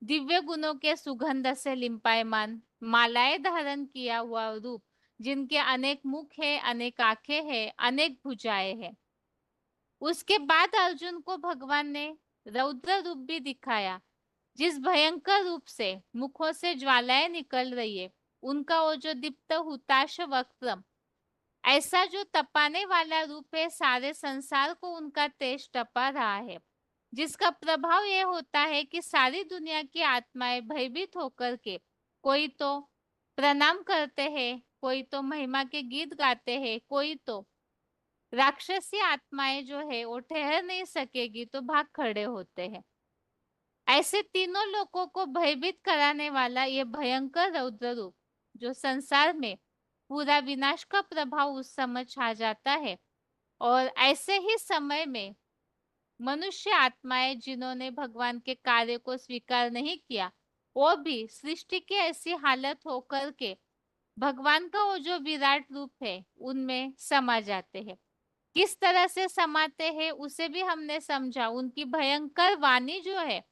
दिव्य गुणों के सुगंध से लिंपायमान, मालाएं धारण किया हुआ रूप, जिनके अनेक मुख है, अनेक आंखें हैं, अनेक भुजाएं हैं। उसके बाद अर्जुन को भगवान ने रौद्र रूप भी दिखाया, जिस भयंकर रूप से मुखों से ज्वालाएं निकल रही है, उनका वो जो दीप्त हुताश वक्र, ऐसा जो तपाने वाला रूप है, सारे संसार को उनका तेज तपा रहा है, जिसका प्रभाव ये होता है कि सारी दुनिया की आत्माएं भयभीत होकर के कोई तो प्रणाम करते हैं, कोई तो महिमा के गीत गाते हैं, कोई तो राक्षसी आत्माएं जो है वो ठहर नहीं सकेगी तो भाग खड़े होते हैं। ऐसे तीनों लोगों को भयभीत कराने वाला ये भयंकर रौद्र रूप जो संसार में पूरा विनाश का प्रभाव उस समय छा जाता है। और ऐसे ही समय में मनुष्य आत्माएं जिन्होंने भगवान के कार्य को स्वीकार नहीं किया, वो भी सृष्टि की ऐसी हालत होकर के भगवान का वो जो विराट रूप है उनमें समा जाते हैं। किस तरह से समाते हैं उसे भी हमने समझा। उनकी भयंकर वाणी जो है,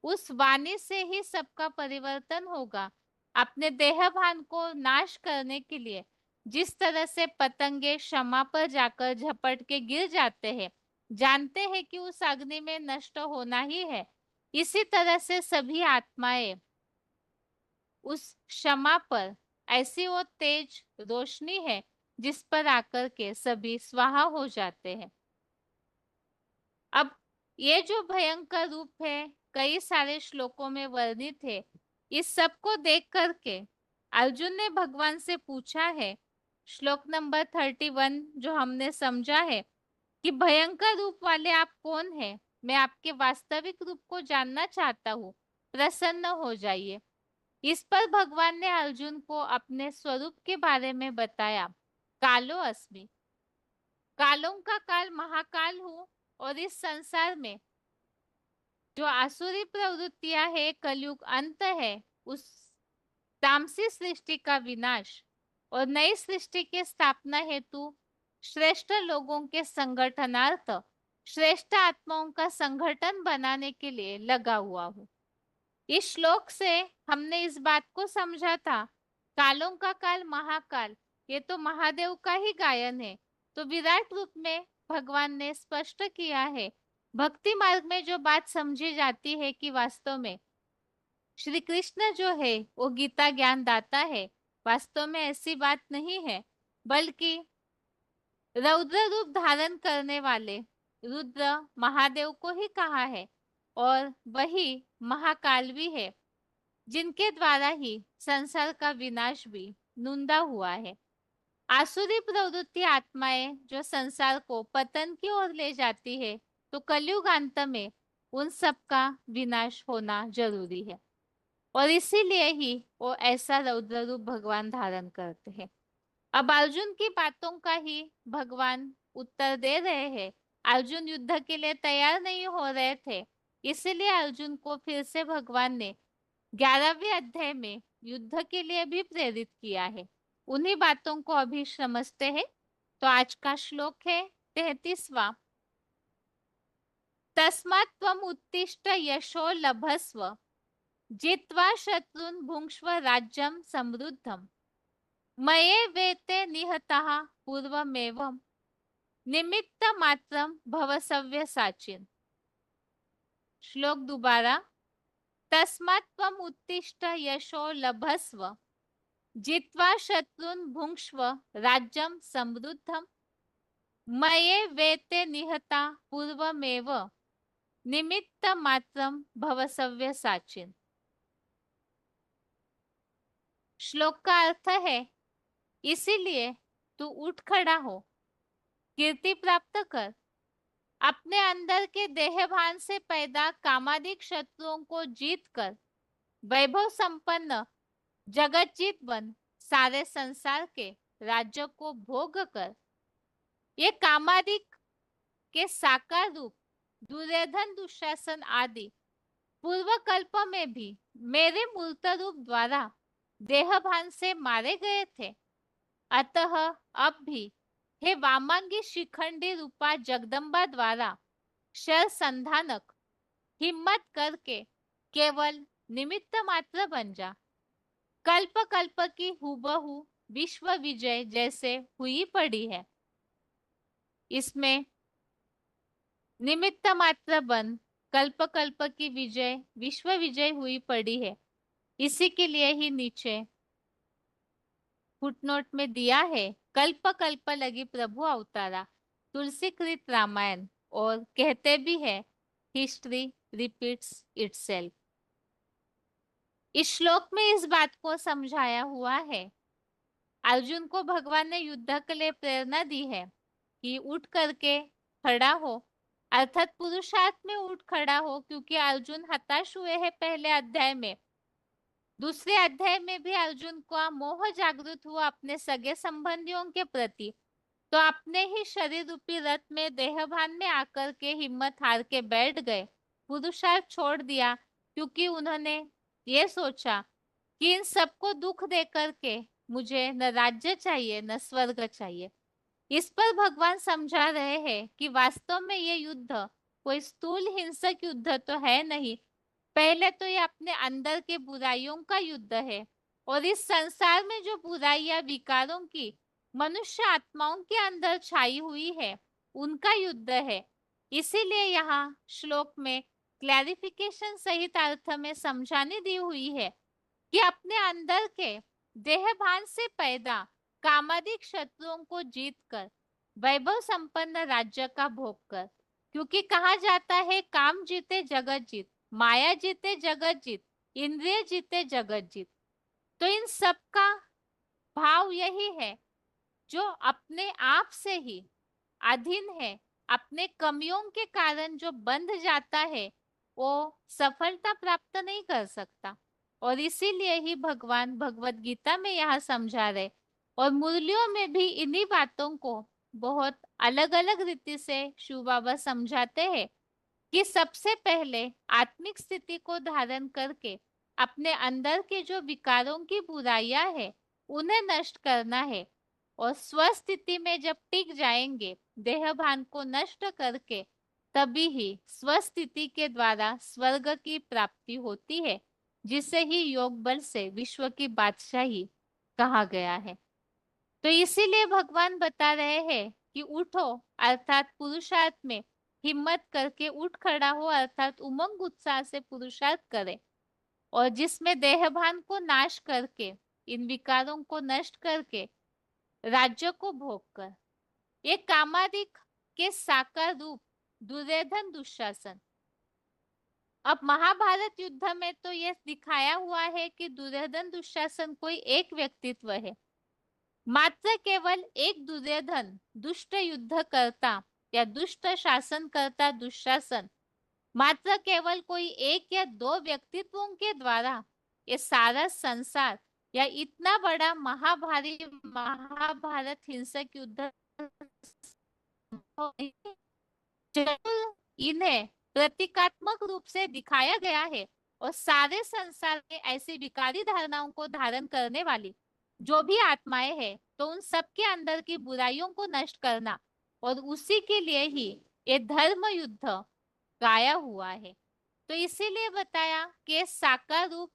उस वाणी से ही सबका परिवर्तन होगा। अपने देह भान को नाश करने के लिए जिस तरह से पतंगे क्षमा पर जाकर झपट के गिर जाते हैं, जानते हैं कि उस अग्नि में नष्ट होना ही है, इसी तरह से सभी आत्माएं उस क्षमा पर ऐसी वो तेज रोशनी है जिस पर आकर के सभी स्वाहा हो जाते हैं। अब ये जो भयंकर रूप है कई सारे श्लोकों में वर्णित है। इस सब को देख करके अर्जुन ने भगवान से पूछा है, श्लोक नंबर 31 जो हमने समझा है कि भयंकर रूप वाले आप कौन हैं? मैं आपके वास्तविक रूप को जानना चाहता हूँ, प्रसन्न हो जाइए। इस पर भगवान ने अर्जुन को अपने स्वरूप के बारे में बताया। कालो अस्मि, कालों का काल महाकाल हूँ, और इस संसार में जो आसुरी प्रवृत्तियां है, कलयुग अंत है, उस तामसी सृष्टि का विनाश और नई सृष्टि के स्थापना हेतु श्रेष्ठ लोगों के संगठनार्थ श्रेष्ठ आत्माओं का संगठन बनाने के लिए लगा हुआ हूँ। इस श्लोक से हमने इस बात को समझा था, कालों का काल महाकाल, ये तो महादेव का ही गायन है। तो विराट रूप में भगवान ने स्पष्ट किया है। भक्ति मार्ग में जो बात समझी जाती है कि वास्तव में श्री कृष्ण जो है वो गीता ज्ञान दाता है, वास्तव में ऐसी बात नहीं है, बल्कि रौद्र रूप धारण करने वाले रुद्र महादेव को ही कहा है, और वही महाकाल भी है जिनके द्वारा ही संसार का विनाश भी नुंदा हुआ है। आसुरी प्रवृत्ति आत्माएं जो संसार को पतन की ओर ले जाती है, तो कलयुग अंत में उन सब का विनाश होना जरूरी है, और इसीलिए ही वो ऐसा रौद्र रूप भगवान धारण करते हैं। अब अर्जुन की बातों का ही भगवान उत्तर दे रहे हैं। अर्जुन युद्ध के लिए तैयार नहीं हो रहे थे, इसलिए अर्जुन को फिर से भगवान ने 11वें अध्याय में युद्ध के लिए भी प्रेरित किया है। उन्हीं बातों को अभी समझते हैं। तो आज का श्लोक है 33वां। तस्मात् त्वम् उत्तिष्ठ यशो लभस्व, जित्वा शत्रुन् भुङ्क्ष्व राज्यं समृद्धम्, मये वेते निहताः पूर्वमेवं, निमित्त मात्रं भव सव्यसाचिन्। श्लोक दोबारा। तस्मात् त्वम् उत्तिष्ठ यशो लभस्व, जित्वा शत्रुन् भुङ्क्ष्व राज्यं समृद्धम्, मये वेते निहता पूर्वमेव, निमित्त मात्रं भव सव्यसाचिन्। श्लोक का अर्थ है, इसीलिए तू उठ खड़ा हो, कीर्ति प्राप्त कर, अपने अंदर के देहभान से पैदा कामादिक शत्रुओं को जीत कर वैभव संपन्न जगतजीत बन, सारे संसार के राज्य को भोग कर। ये कामादिक के साकार रूप दुर्योधन दुशासन आदि पूर्व कल्प में भी मेरे मूर्त रूप द्वारा देहभान से मारे गए थे। अतः अब भी हे वामांगी शिखंडी रूपा जगदम्बा द्वारा शर संधानक, हिम्मत करके केवल निमित्त मात्र बन जा। कल्प कल्प की हुबहू विश्व विजय जैसे हुई पड़ी है। इसमें निमित्त मात्र बन कल्प कल्प की विजय विश्व विजय हुई पड़ी है। इसी के लिए ही नीचे फुटनोट में दिया है, कल्प कल्प लगी प्रभु अवतारा, तुलसी कृत रामायण। और कहते भी है, हिस्ट्री रिपीट्स इटसेल्फ। इस श्लोक में इस बात को समझाया हुआ है, अर्जुन को भगवान ने युद्ध के लिए प्रेरणा दी है कि उठ करके खड़ा हो, अर्थात पुरुषार्थ में उठ खड़ा हो, क्योंकि अर्जुन हताश हुए हैं पहले अध्याय में। दूसरे अध्याय में भी अर्जुन का मोह जागृत हुआ अपने सगे संबंधियों के प्रति, तो अपने ही शरीर रूपी रथ में देहभान में आकर के हिम्मत हार के बैठ गए, पुरुषार्थ छोड़ दिया, क्योंकि उन्होंने ये सोचा कि इन सबको दुख दे करके मुझे न राज्य चाहिए न स्वर्ग चाहिए। इस पर भगवान समझा रहे हैं कि वास्तव में ये युद्ध कोई स्थूल हिंसक युद्ध तो है नहीं, पहले तो ये अपने अंदर के बुराइयों का युद्ध है, और इस संसार में जो बुराइयां विकारों की मनुष्य आत्माओं के अंदर छाई हुई है, उनका युद्ध है। इसीलिए यहाँ श्लोक में क्लैरिफिकेशन सहित अर्थ में समझाने दी हुई है कि अपने अंदर के देहभान से पैदा कामादिक शत्रुओं को जीत कर वैभव संपन्न राज्य का भोग कर, क्योंकि कहा जाता है काम जीते जगत जीत, माया जीते जगत जीत, इंद्रिय जीते जगत जीत। तो इन सब का भाव यही है, जो अपने आप से ही अधीन है, अपने कमियों के कारण जो बंध जाता है, वो सफलता प्राप्त नहीं कर सकता। और इसीलिए ही भगवान भगवत गीता में यह समझा रहे, और मुरलियों में भी इन्हीं बातों को बहुत अलग अलग रीति से शिव बाबा समझाते हैं कि सबसे पहले आत्मिक स्थिति को धारण करके अपने अंदर के जो विकारों की बुराइयां है उन्हें नष्ट करना है, और स्वस्थिति में जब टिक जाएंगे देहभान को नष्ट करके, तभी ही स्वस्थिति के द्वारा स्वर्ग की प्राप्ति होती है, जिसे ही योग बल से विश्व की बादशाही कहा गया है। तो इसीलिए भगवान बता रहे हैं कि उठो, अर्थात पुरुषार्थ में हिम्मत करके उठ खड़ा हो, अर्थात उमंग उत्साह से पुरुषार्थ करे, और जिसमें देहभान को नाश करके, इन विकारों को नष्ट करके राज्य को भोग कर। ये कामादिक के साकार रूप दुर्योधन दुशासन। अब महाभारत युद्ध में तो यह दिखाया हुआ है कि दुर्योधन दुशासन कोई एक व्यक्तित्व है, मात्र केवल एक दुर्योधन दुष्ट युद्ध करता या दुष्ट शासन करता दुशासन, मात्र केवल कोई एक या दो व्यक्तित्वों के द्वारा ये सारा संसार या इतना बड़ा महाभारी महाभारत हिंसक युद्ध इन्हें प्रतीकात्मक रूप से दिखाया गया है, और सारे संसार में ऐसी विकारी धारणाओं को धारण करने वाली जो भी आत्माएं हैं, तो उन सबके अंदर की बुराइयों को नष्ट करना, और उसी के लिए ही ये धर्म युद्ध गाया हुआ है। तो इसीलिए बताया कि साकार रूप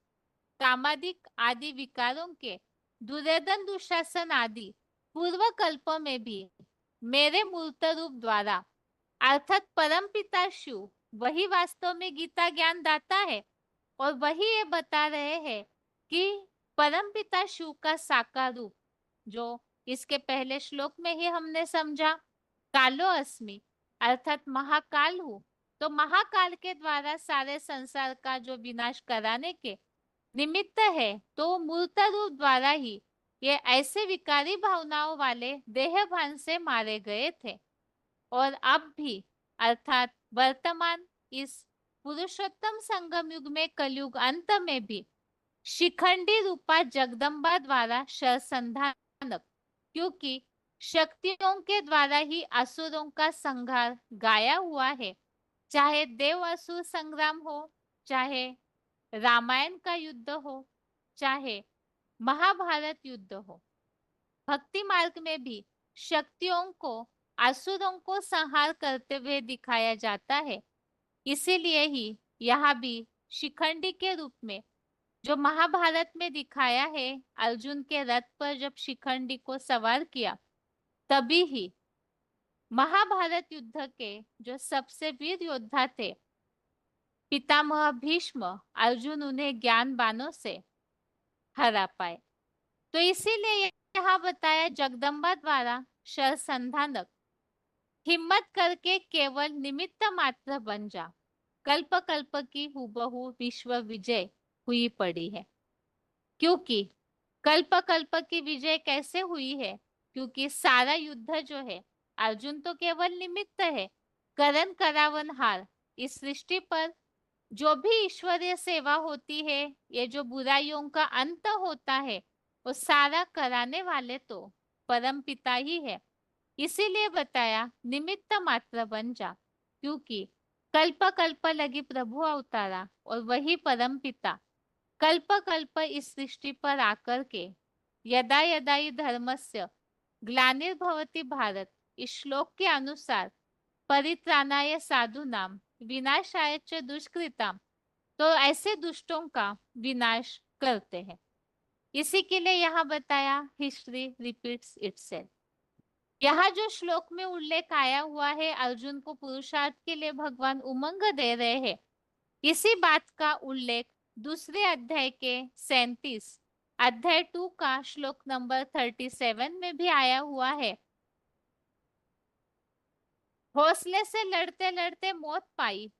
कामादिक आदि विकारों के दुर्योधन दुशासन आदि पूर्व कल्पों में भी मेरे मूर्त रूप द्वारा, अर्थात परम पिता शिव वही वास्तव में गीता ज्ञान दाता है, और वही ये बता रहे हैं कि परम पिता शिव का साकार रूप, जो इसके पहले श्लोक में ही हमने समझा, कालो अस्मि अर्थात महाकाल हूँ, तो महाकाल के द्वारा सारे संसार का जो विनाश कराने के निमित्त है, तो मूर्त रूप द्वारा ही ये ऐसे विकारी भावनाओं वाले देहभान से मारे गए थे। और अब भी, अर्थात वर्तमान इस पुरुषोत्तम संगम युग में कलयुग अंत में भी शिखंडी रूपा जगदम्बा द्वारा शरसंधानक, क्योंकि शक्तियों के द्वारा ही असुरों का संहार गाया हुआ है, चाहे देव असुर संग्राम हो, चाहे रामायण का युद्ध हो, चाहे महाभारत युद्ध हो। भक्ति मार्ग में भी शक्तियों को असुरों को संहार करते हुए दिखाया जाता है। इसीलिए ही यहाँ भी शिखंडी के रूप में जो महाभारत में दिखाया है, अर्जुन के रथ पर जब शिखंडी को सवार किया, तभी ही महाभारत युद्ध के जो सबसे वीर योद्धा थे पितामह भीष्म, अर्जुन उन्हें ज्ञान बाणों से हरा पाए। तो इसीलिए यहाँ बताया जगदम्बा द्वारा शर संधानक हिम्मत करके केवल निमित्त मात्र बन जा, कल्प कल्प की हूबहू विश्व विजय हुई पड़ी है। क्योंकि कल्प कल्प की विजय कैसे हुई है? क्योंकि सारा युद्ध जो है अर्जुन तो केवल निमित्त है, करण करावन हार। इस सृष्टि पर जो भी ईश्वरीय सेवा होती है, ये जो बुराइयों का अंत होता है, वो सारा कराने वाले तो परम पिता ही है। इसीलिए बताया निमित्त मात्र बन जा, क्योंकि कल्प कल्प लगी प्रभु अवतारा और वही परम पिता कल्प कल्प इस सृष्टि पर आकर के यदा यदा हि धर्मस्य ग्लानिर्भवति भारत, इस श्लोक के अनुसार परित्राणाय साधूनाम विनाशाय च दुष्कृताम, तो ऐसे दुष्टों का विनाश करते हैं। इसी के लिए यहाँ बताया हिस्ट्री रिपीट्स इटसेल्फ। यहाँ जो श्लोक में उल्लेख आया हुआ है अर्जुन को पुरुषार्थ के लिए भगवान उमंग दे रहे हैं, इसी बात का उल्लेख दूसरे अध्याय के 37 अध्याय 2 का श्लोक नंबर 37 में भी आया हुआ है। हौसले से लड़ते लड़ते मौत पाई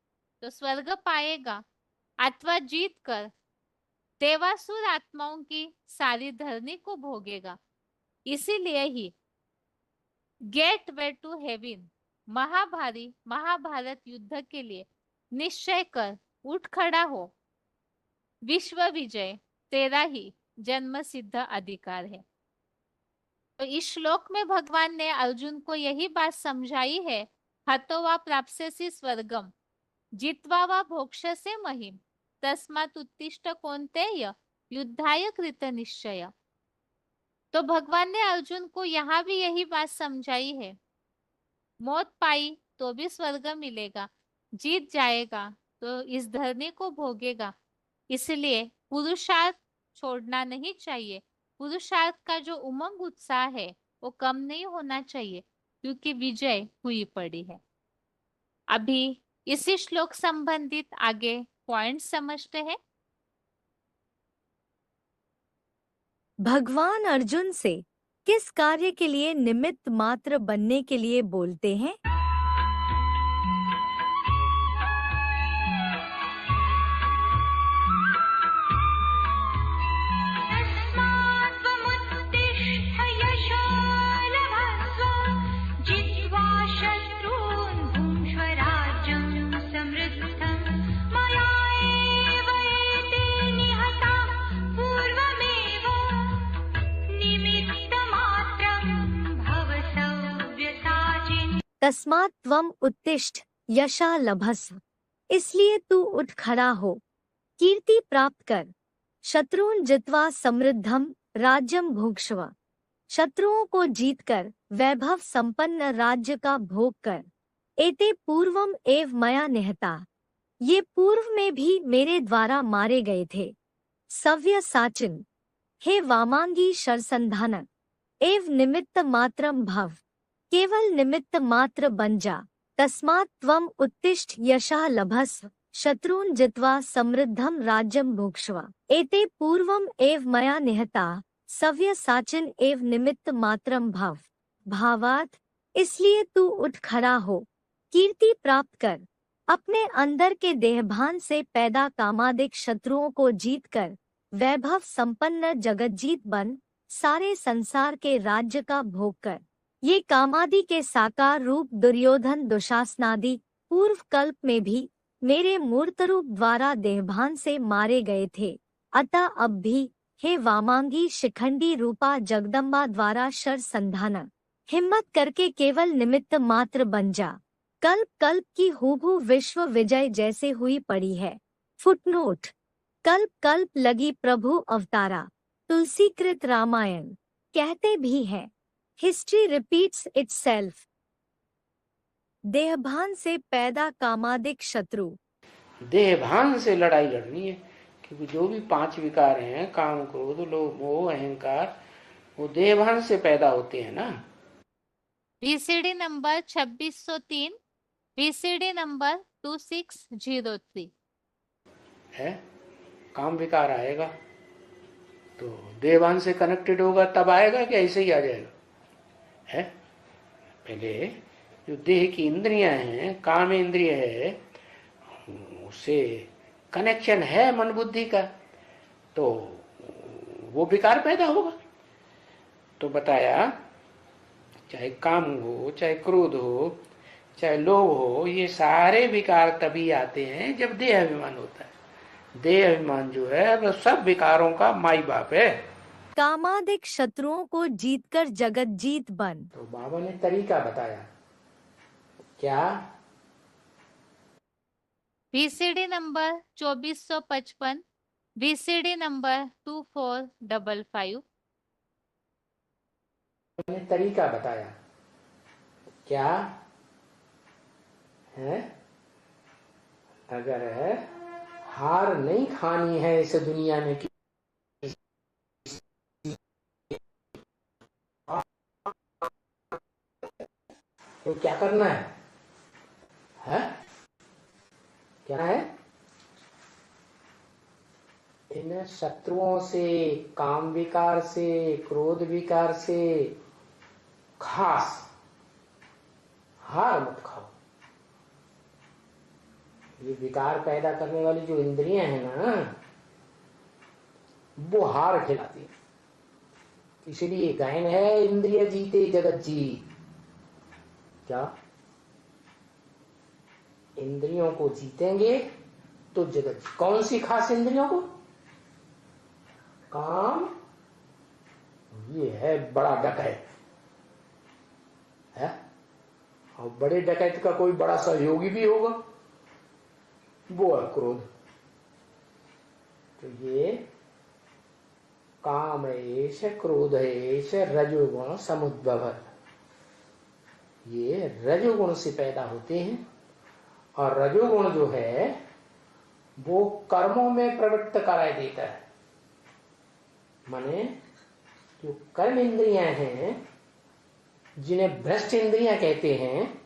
तो स्वर्ग पाएगा, अथवा जीत कर देवासुर आत्माओं की सारी धरनी को भोगेगा। इसीलिए ही गेट वे टू हेवन महाभारी महाभारत युद्ध के लिए निश्चय कर उठ खड़ा हो। विश्व विजय तेरा ही जन्म सिद्ध अधिकार है। तो इस श्लोक में भगवान ने अर्जुन को यही बात समझाई है, हतो वा प्राप्स्यसि स्वर्गम जित्वा वा भोक्ष्यसे महिम तस्मात् उत्तिष्ठ कौन्तेय युद्धाय कृत निश्चय। तो भगवान ने अर्जुन को यहाँ भी यही बात समझाई है, मौत पाई तो भी स्वर्ग मिलेगा, जीत जाएगा तो इस धरनी को भोगेगा। इसलिए पुरुषार्थ छोड़ना नहीं चाहिए। पुरुषार्थ का जो उमंग उत्साह है वो कम नहीं होना चाहिए, क्योंकि विजय हुई पड़ी है। अभी इसी श्लोक संबंधित आगे पॉइंट समझते हैं। भगवान अर्जुन से किस कार्य के लिए निमित्त मात्र बनने के लिए बोलते हैं? तस्मात् त्वमुत्तिष्ठ यशो लभस्व जित्वा शत्रून् भुङ्क्ष्व राज्यं समृद्धम् मया एव एते निहताः पूर्वमेव निमित्तमात्रं भव सव्यसाचिन्। तस्मात् त्वम उत्तिष्ठ यशा लभस्व, इसलिए तू उठ खड़ा हो, कीर्ति प्राप्त कर, शत्रुन जित्वा समृद्धम राज्यम भुङ्क्ष्व, शत्रुओं को जीतकर वैभव संपन्न राज्य का भोग कर। एते पूर्वम एव मया निहता, ये पूर्व में भी मेरे द्वारा मारे गए थे। सव्य साचिन, हे वामांगी शरसंधानक, एव निमित्त मात्रम भव, केवल निमित्त मात्र बन जा। तस्मात् त्वम उत्तिष्ठ यशः लभस्व शत्रून् जित्वा समृद्धम राज्यम भुङ्क्ष्व। एते पूर्वम एव मया निहता सव्य साचिन एव निमित्त मात्रम भव। भावार्थ, इसलिए तू उठ खड़ा हो, कीर्ति प्राप्त कर, अपने अंदर के देहभान से पैदा कामादिक शत्रुओं को जीतकर वैभव संपन्न जगज्जीत बन, सारे संसार के राज्य का भोग कर। ये कामादि के साकार रूप दुर्योधन दुशासनादि पूर्व कल्प में भी मेरे मूर्त रूप द्वारा देहभान से मारे गए थे। अतः अब भी हे वामांगी शिखंडी रूपा जगदम्बा द्वारा शर संधानक, हिम्मत करके केवल निमित्त मात्र बन जा। कल्प कल्प की हूबहू विश्व विजय जैसे हुई पड़ी है। फुटनोट, कल्प कल्प लगी प्रभु अवतारा, तुलसीकृत रामायण। कहते भी हैं हिस्ट्री रिपीट्स इटसेल्फ। देहभान से पैदा कामादिक शत्रु, देहभान से लड़ाई लड़नी है, क्योंकि जो भी 5 विकार हैं, काम क्रोध लोभ मोह अहंकार, वो देहभान से पैदा होते हैं ना। VCD नंबर 2603, VCD नंबर 2603 है। काम विकार आएगा तो देवान से कनेक्टेड होगा तब आएगा कि ऐसे ही आ जाएगा? है पहले जो देह की इंद्रियां हैं, काम इंद्रिय है, उससे कनेक्शन है मन बुद्धि का, तो वो विकार पैदा होगा। तो बताया चाहे काम हो, चाहे क्रोध हो, चाहे लोभ हो, ये सारे विकार तभी आते हैं जब देह अभिमान होता है। देह अभिमान जो है वो सब विकारों का माई बाप है। कामादिक शत्रुओं को जीतकर जगत जीत बन। तो बाबा ने तरीका बताया क्या? VCD नंबर 2455, VCD नंबर 2455 ने तरीका बताया क्या है? अगर हार नहीं खानी है इस दुनिया में तो क्या करना है? क्या है? इन शत्रुओं से, काम विकार से, क्रोध विकार से खास हार मत खाओ। ये विकार पैदा करने वाली जो इंद्रियां हैं ना, वो हार खिलाती है। इसलिए गायन है, इंद्रिय जीते जगत जीत। क्या? इंद्रियों को जीतेंगे तो जगत। कौन सी खास इंद्रियों को? काम, ये है बड़ा डकैत है, और बड़े डकैत का कोई बड़ा सहयोगी भी होगा, वो है क्रोध। तो ये काम एष क्रोध एष रजोगुण समुद्भव, ये रजोगुण से पैदा होते हैं। और रजोगुण जो है वो कर्मों में प्रवृत्त कराई देता है। माने जो कर्म इंद्रियां हैं, जिन्हें भ्रष्ट इंद्रियां कहते हैं,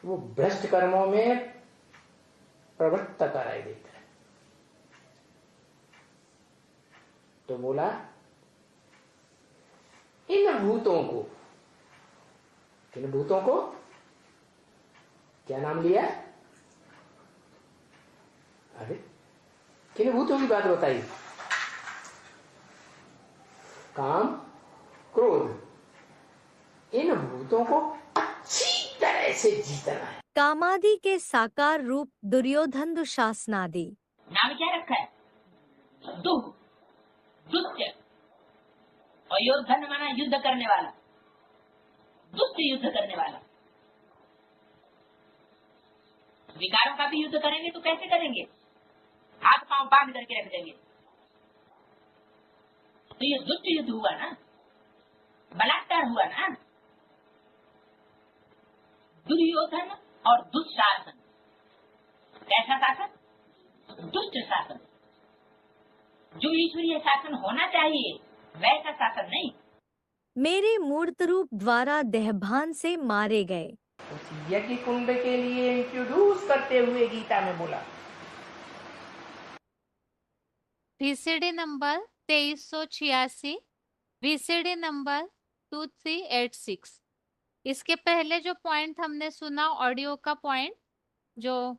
वो भ्रष्ट कर्मों में प्रवृत्त कराई देता है। तो बोला इन भूतों को, किन भूतों को क्या नाम लिया? अरे किन भूतों की बात बताई? काम, क्रोध, इन भूतों को अच्छी तरह से जीतना है। कामादि के साकार रूप दुर्योधन दुशासनादि। नाम क्या रखा है? दुह, दुष्ट। और योद्धन माना युद्ध करने वाला, दुष्ट युद्ध करने वाला। विकारों का भी युद्ध करेंगे तो कैसे करेंगे? हाथ पांव बांध करके रख देंगे। तो ये दुष्ट युद्ध हुआ ना, बलात्कार हुआ ना। दुर्योधन और दुशासन, कैसा शासन? दुष्ट शासन। जो ईश्वरीय शासन होना चाहिए वैसा शासन नहीं। मेरे मूर्त रूप द्वारा देहभान से मारे गए। उस यज्ञ कुंड के लिए इंट्रोड्यूस करते हुए गीता में बोला। VCD number 2386, VCD number 2386। इसके पहले जो पॉइंट हमने सुना, ऑडियो का पॉइंट, जो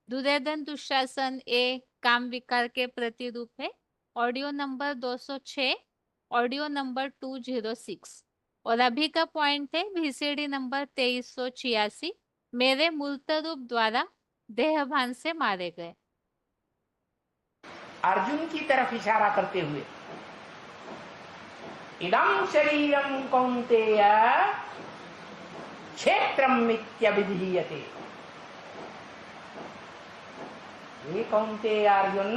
दुर्योधन दुशासन ए काम विकार के प्रतिरूप है, ऑडियो नंबर 206, ऑडियो नंबर 206। और अभी का पॉइंट है VCD नंबर 2386, मेरे मूर्त रूप द्वारा देहभान से मारे गए। अर्जुन की तरफ इशारा करते हुए, इदं शरीरं कौन्तेय क्षेत्रम् इत्यभिधीयते। ये कौन्तेय अर्जुन,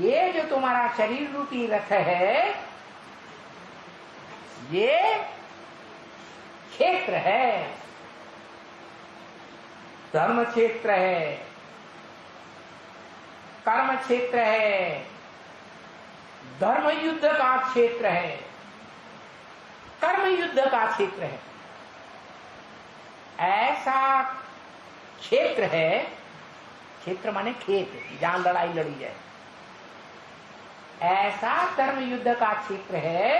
ये जो तुम्हारा शरीर रूपी रथ है, ये क्षेत्र है, धर्म क्षेत्र है, कर्म क्षेत्र है, धर्म युद्ध का क्षेत्र है, कर्म युद्ध का क्षेत्र है। ऐसा क्षेत्र है, क्षेत्र माने खेत जहां लड़ाई लड़ी जाए, ऐसा धर्म युद्ध का क्षेत्र है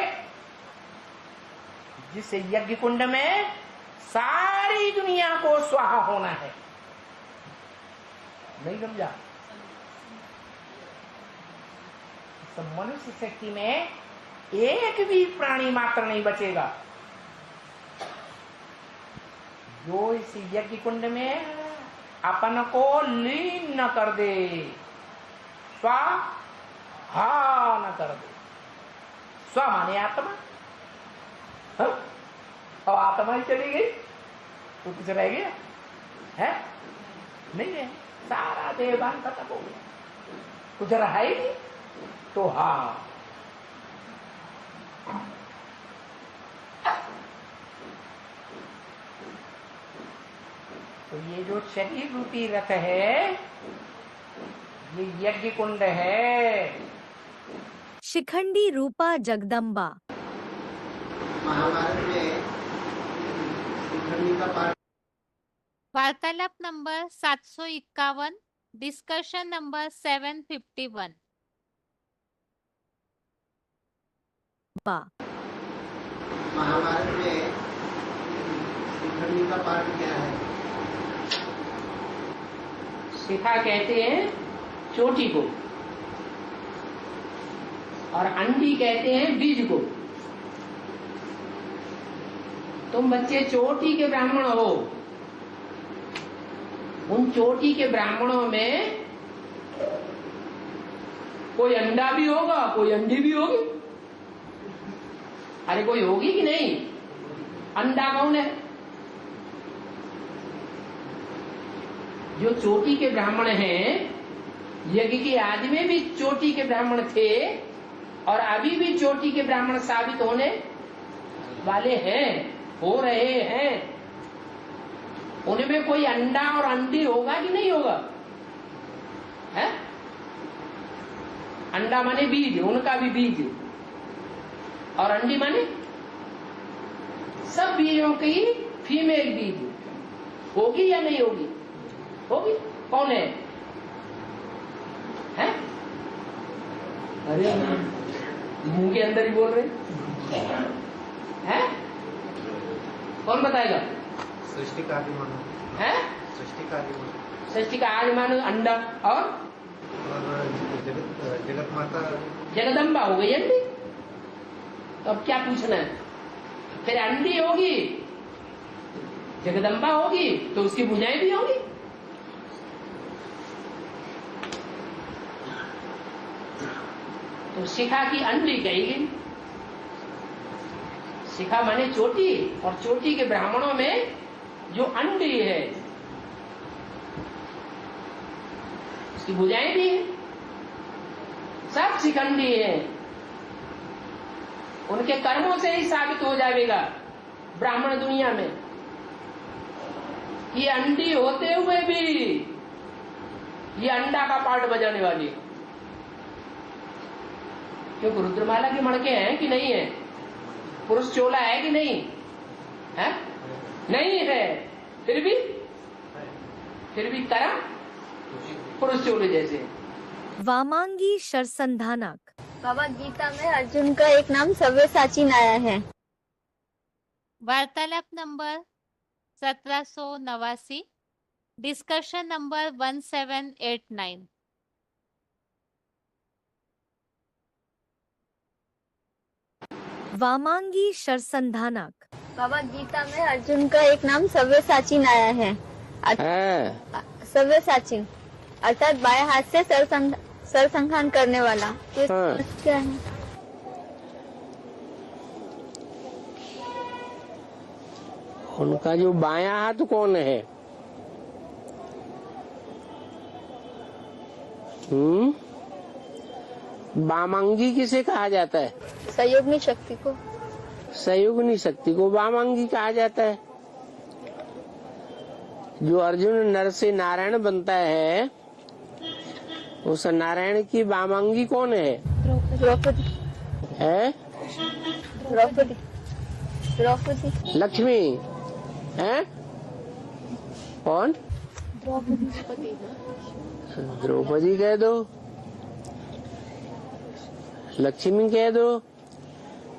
जिस यज्ञ कुंड में सारी दुनिया को स्वाहा होना है। नहीं समझा? मनुष्य शक्ति में एक भी प्राणी मात्र नहीं बचेगा जो इस यज्ञ कुंड में अपन को लीन न कर दे, स्वाहा न कर दे। स्व माने आत्मा, हाँ? और आत्मा ही चली गई तो कुछ रह गया है? नहीं है, सारा देहभान खत्म हो गया, कुछ रहा ही नहीं। तो हाँ, तो ये जो शरीर रूपी रथ है ये यज्ञ कुंड है। शिखंडी रूपा जगदम्बा। महाभारत में शिखंडी का पाठ वार्तालाप नंबर 751, डिस्कशन नंबर 751। महाभारत में शिखंडी का पाठ क्या है? शिखा कहते हैं चोटी को और अंडी कहते हैं बीज को। तुम बच्चे चोटी के ब्राह्मण हो, उन चोटी के ब्राह्मणों में कोई अंडा भी होगा, कोई अंडी भी होगी। अरे कोई होगी कि नहीं? अंडा कौन है? जो चोटी के ब्राह्मण हैं, यज्ञ के आदि में भी चोटी के ब्राह्मण थे और अभी भी चोटी के ब्राह्मण साबित होने वाले हैं, हो रहे हैं। उनमें कोई अंडा और अंडी होगा कि नहीं होगा? है? अंडा माने बीज, उनका भी बीज, और अंडी माने सब बीजों की फीमेल बीज होगी या नहीं होगी? होगी। कौन है? हैं? अरे मुंह के अंदर ही बोल रहे हैं? कौन बताएगा? सृष्टि का आदि मानो है? सृष्टि का आदि मानो सृष्टि का आदि मानो अंडा और जगत माता जगदम्बा हो गई अंडी। तो अब क्या पूछना है? फिर अंडी होगी, जगदम्बा होगी तो उसकी भुजाएं भी होंगी। तो शिखा की अंडी कही गई। शिखा माने चोटी, और चोटी के ब्राह्मणों में जो अंडी है उसकी भुजाएं भी है, सब शिखंडी है। उनके कर्मों से ही साबित हो जाएगा ब्राह्मण दुनिया में ये अंडी होते हुए भी ये अंडा का पार्ट बजाने वाली। क्योंकि रुद्रमाला के मणके हैं कि नहीं है? पुरुष चोला है कि नहीं है? नहीं है, फिर भी तरह पुरुष चोले जैसे। वामांगी शरसंधानक। भगवद गीता में अर्जुन का एक नाम सव्यसाची आया है। वार्तालाप नंबर 1789, डिस्कशन नंबर 1789। वामांगी शरसंधानक। भगवद गीता में अर्जुन का एक नाम सव्यसाची आया है। सव्यसाची अर्थात बाएं हाथ से सरसंहार करने वाला। तो क्या है? उनका जो बायां हाथ कौन है? वामांगी किसे कहा जाता है? सहयोगिनी शक्ति को। सहयोगिनी शक्ति को वामांगी कहा जाता है। जो अर्जुन नर से नारायण बनता है उस नारायण की वामांगी कौन है? द्रौपदी है? द्रौपदी लक्ष्मी है? कौन? द्रौपदी कह दो, लक्ष्मी कह दो,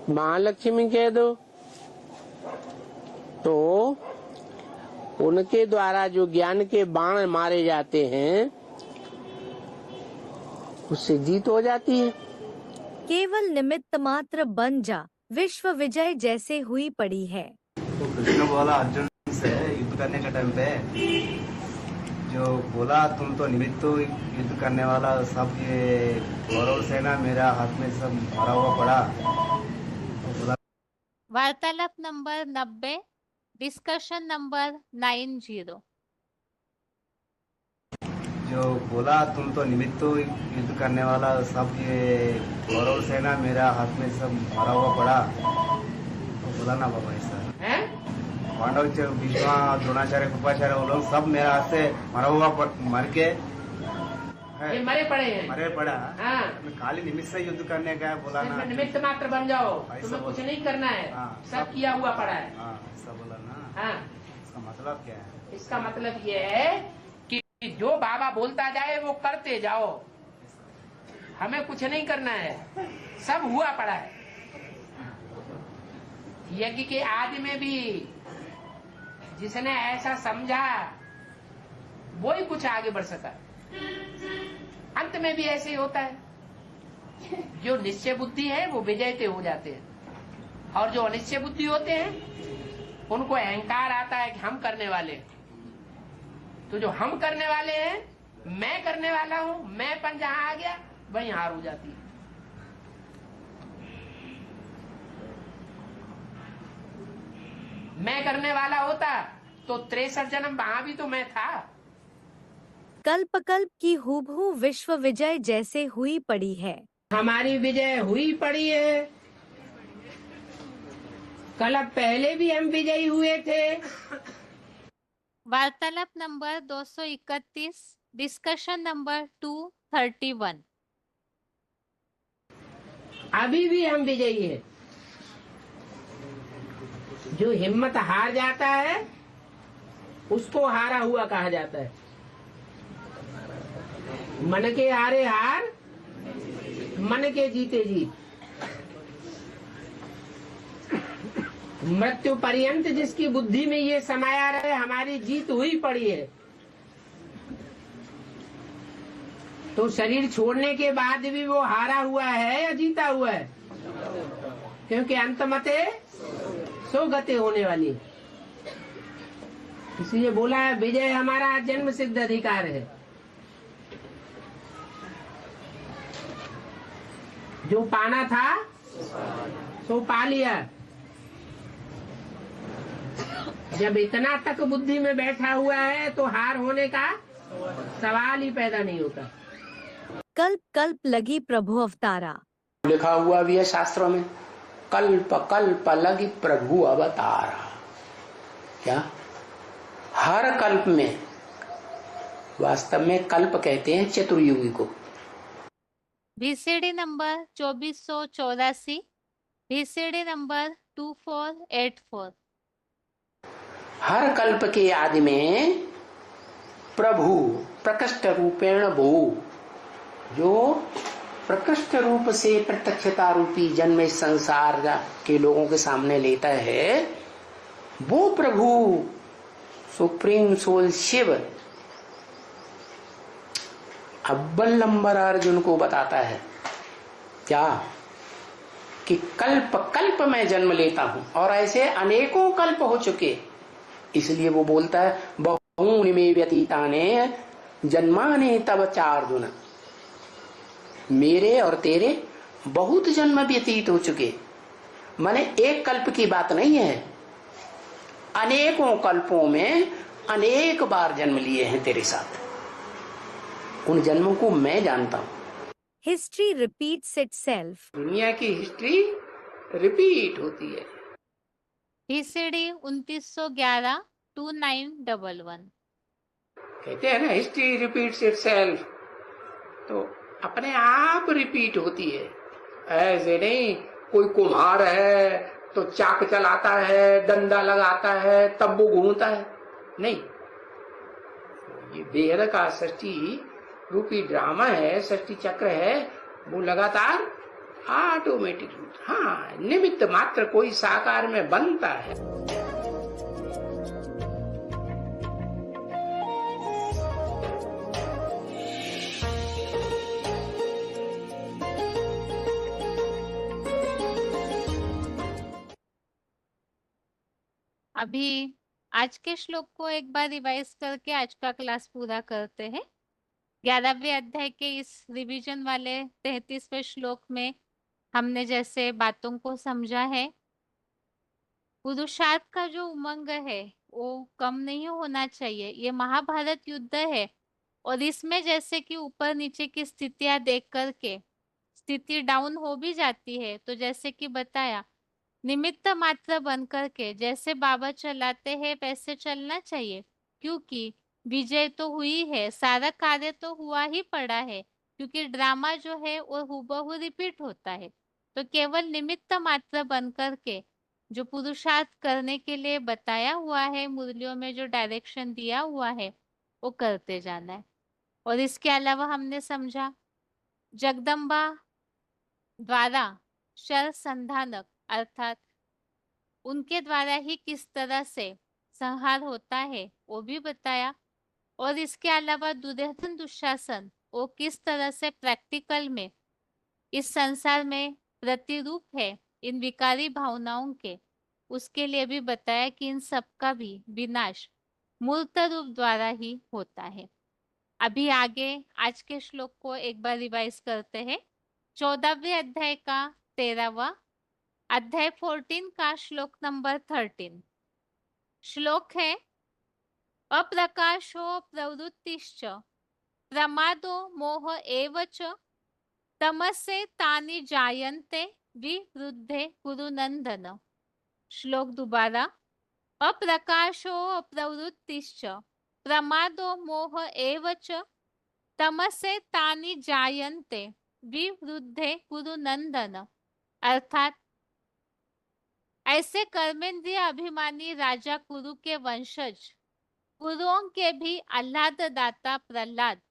महालक्ष्मी कह दो। तो उनके द्वारा जो ज्ञान के बाण मारे जाते हैं उससे जीत हो जाती है। केवल निमित्त मात्र बन जा, विश्व विजय जैसे हुई पड़ी है। तो कृष्ण बोला अर्जुन से युद्ध करने के टाइम पे, जो बोला तुम तो निमित्त हो युद्ध करने वाला, सब ये गौरव सेना मेरा हाथ में सब भरा हुआ पड़ा। तो बोला वार्तालाप नंबर 90, डिस्कशन नंबर 90। जो बोला तुम तो निमित्त हो युद्ध करने वाला, सब ये गौरव सेना मेरा हाथ में सब भरा हुआ पड़ा। तो बोला ना बाबा ऐसा पांडव भीष्म द्रोणाचार्य कृपाचार्य वो लोग सब मेरा हाथ से मरा हुआ मर के ये मरे पड़े हैं, मरे पड़ा। हाँ। खाली निमित्त से युद्ध करने का है, बोला ना निमित्त मात्र बन जाओ, ऐसा तुम्हें कुछ बोला। नहीं करना है, हाँ, सब किया हुआ पड़ा है। हाँ ऐसा बोला ना। हाँ, इसका मतलब क्या है? इसका मतलब ये है कि जो बाबा बोलता जाए वो करते जाओ, हमें कुछ नहीं करना है, सब हुआ पड़ा है। यज्ञ के आदि में भी जिसने ऐसा समझा वो ही कुछ आगे बढ़ सका। अंत में भी ऐसे ही होता है, जो निश्चय बुद्धि है वो विजयते हो जाते हैं, और जो अनिश्चय बुद्धि होते हैं उनको अहंकार आता है कि हम करने वाले हैं। तो जो हम करने वाले हैं, मैं करने वाला हूं, मैंपन जहां आ गया वहीं हार हो जाती है। मैं करने वाला होता तो 63 जन्म वहां भी तो मैं था। कल्प कल्प की हूबहू विश्व विजय जैसे हुई पड़ी है। हमारी विजय हुई पड़ी है। कल पहले भी हम विजयी हुए थे। वार्तालाप नंबर 231, डिस्कशन नंबर 231। अभी भी हम विजयी हैं। जो हिम्मत हार जाता है उसको हारा हुआ कहा जाता है। मन के हारे हार, मन के जीते जीत। मृत्यु पर्यंत जिसकी बुद्धि में ये समाया रहे हमारी जीत हुई पड़ी है। तो शरीर छोड़ने के बाद भी वो हारा हुआ है या जीता हुआ है? क्योंकि अंत मते सो गते होने वाली है। इसलिए बोला है विजय हमारा जन्म सिद्ध अधिकार है। जो पाना था सो पा लिया। जब इतना तक बुद्धि में बैठा हुआ है तो हार होने का सवाल ही पैदा नहीं होता। कल्प कल्प लगी प्रभु अवतारा। लिखा हुआ भी है शास्त्रों में, कल्प कल्प लगी प्रभु अवतारा। क्या? हर कल्प में, वास्तव में कल्प कहते हैं चतुर्युगी को। VCD number 2484, VCD number 2484। हर कल्प के आदि में प्रभु प्रकृष्ट रूपेण भू, जो प्रकृष्ट रूप से प्रत्यक्षता रूपी जन्म इस संसार के लोगों के सामने लेता है, वो प्रभु सुप्रीम सोल शिव अव्वल नंबर अर्जुन को बताता है क्या कि कल्प कल्प में जन्म लेता हूं, और ऐसे अनेकों कल्प हो चुके। इसलिए वो बोलता है बहूनि में व्यतीताने जन्माने तब चार्जुन, मेरे और तेरे बहुत जन्म व्यतीत हो चुके। माने एक कल्प की बात नहीं है, अनेकों कल्पों में अनेक बार जन्म लिए हैं तेरे साथ। उन जन्मों को मैं जानता हूं। History repeats itself. दुनिया की हिस्ट्री रिपीट होती है। VCD 2911 2911। कहते हैं ना हिस्ट्री रिपीट्स इटसेल्फ, तो अपने आप रिपीट होती है। ऐसे नहीं कोई कुम्हार है तो चाक चलाता है, डंडा लगाता है, तब वो घूमता है, नहीं। ये देह का सृष्टि रूपी ड्रामा है, सृष्टि चक्र है, वो लगातार ऑटोमेटिक, हाँ, निमित्त मात्र कोई साकार में बनता है। अभी आज के श्लोक को एक बार रिवाइज करके आज का क्लास पूरा करते हैं। 11वें अध्याय के इस रिवीजन वाले 33वें श्लोक में हमने जैसे बातों को समझा है, पुरुषार्थ का जो उमंग है वो कम नहीं होना चाहिए। ये महाभारत युद्ध है और इसमें जैसे कि ऊपर नीचे की स्थितियां देख करके स्थिति डाउन हो भी जाती है, तो जैसे कि बताया निमित्त मात्र बन करके जैसे बाबा चलाते हैं वैसे चलना चाहिए, क्योंकि विजय तो हुई है, सारा कार्य तो हुआ ही पड़ा है, क्योंकि ड्रामा जो है वो हूबहू रिपीट होता है। तो केवल निमित्त मात्र बन करके जो पुरुषार्थ करने के लिए बताया हुआ है, मुरलियों में जो डायरेक्शन दिया हुआ है वो करते जाना है। और इसके अलावा हमने समझा जगदम्बा द्वारा शर संधानक अर्थात उनके द्वारा ही किस तरह से संहार होता है वो भी बताया। और इसके अलावा दुर्योधन दुशासन वो किस तरह से प्रैक्टिकल में इस संसार में प्रतिरूप है इन विकारी भावनाओं के, उसके लिए भी बताया कि इन सब का भी विनाश मूर्त रूप द्वारा ही होता है। अभी आगे आज के श्लोक को एक बार रिवाइज करते हैं। 14वें अध्याय का 13वां अध्याय 14 का श्लोक नंबर 13 श्लोक है, अप्रकाशो प्रवृत्तिश्च प्रमादो मोह एव च तमसे तानि जायन्ते विवृद्धे कुरुनंदन। श्लोक दोबारा, अप्रकाशो प्रवृत्तिश्च प्रमादो मोह एव च तमसे तानि जायन्ते विवृद्धे कुरुनंदन। अर्थात ऐसे कर्मेंद्रिय अभिमानी राजा कुरु के वंशज कुरुओं के भी आह्लाददाता प्रहलाद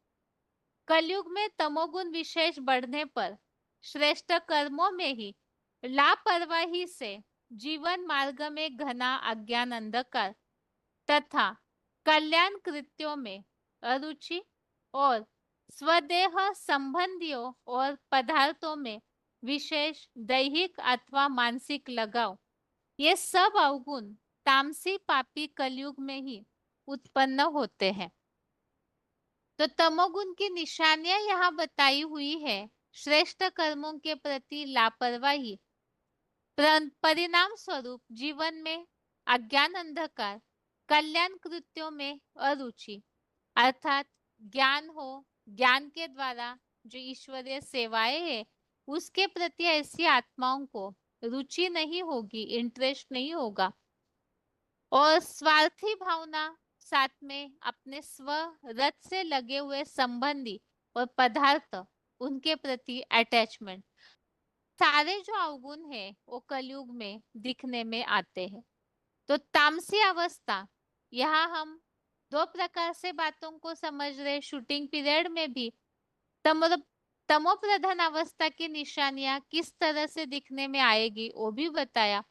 कलयुग में तमोगुण विशेष बढ़ने पर श्रेष्ठ कर्मों में ही लापरवाही से जीवन मार्ग में घना अज्ञान अंधकार तथा कल्याण कृत्यों में अरुचि और स्वदेह संबंधियों और पदार्थों में विशेष दैहिक अथवा मानसिक लगाव, ये सब अवगुण तामसी पापी कलयुग में ही उत्पन्न होते हैं। तो तमोगुण की निशानियां यहाँ बताई हुई है। श्रेष्ठ कर्मों के प्रति लापरवाही, परिणाम स्वरूप जीवन में अज्ञान अंधकार, कल्याण कृत्यों में अरुचि अर्थात ज्ञान हो, ज्ञान के द्वारा जो ईश्वरीय सेवाएं है उसके प्रति ऐसी आत्माओं को रुचि नहीं होगी, इंटरेस्ट नहीं होगा, और स्वार्थी भावना, साथ में अपने स्व रथ से लगे हुए संबंधी और पदार्थ उनके प्रति अटैचमेंट, सारे जो अवगुण है वो कलयुग में दिखने में आते हैं। तो तामसी अवस्था, यहाँ हम दो प्रकार से बातों को समझ रहे। शूटिंग पीरियड में भी तमो प्रधान अवस्था की निशानियां किस तरह से दिखने में आएगी वो भी बताया,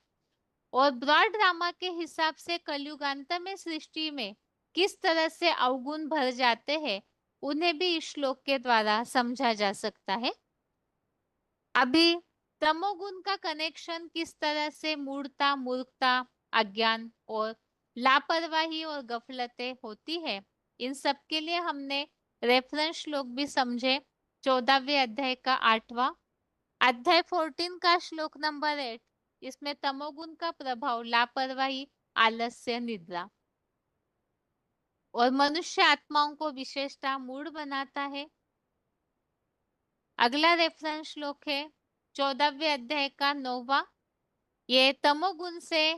और ब्रॉड ड्रामा के हिसाब से कलयुगांत में सृष्टि में किस तरह से अवगुण भर जाते हैं उन्हें भी इस श्लोक के द्वारा समझा जा सकता है। अभी तमोगुण का कनेक्शन किस तरह से मूढ़ता, मूर्खता, अज्ञान और लापरवाही और गफलतें होती है, इन सब के लिए हमने रेफरेंस श्लोक भी समझे। 14वें अध्याय का 8वां अध्याय 14 का श्लोक नंबर 8, इसमें तमोगुण का प्रभाव लापरवाही, आलस्य, निद्रा और मनुष्य आत्माओं को विशेषता मूढ़ बनाता है। अगला रेफरेंस श्लोक है 14वें अध्याय का 9वां, ये तमोगुण से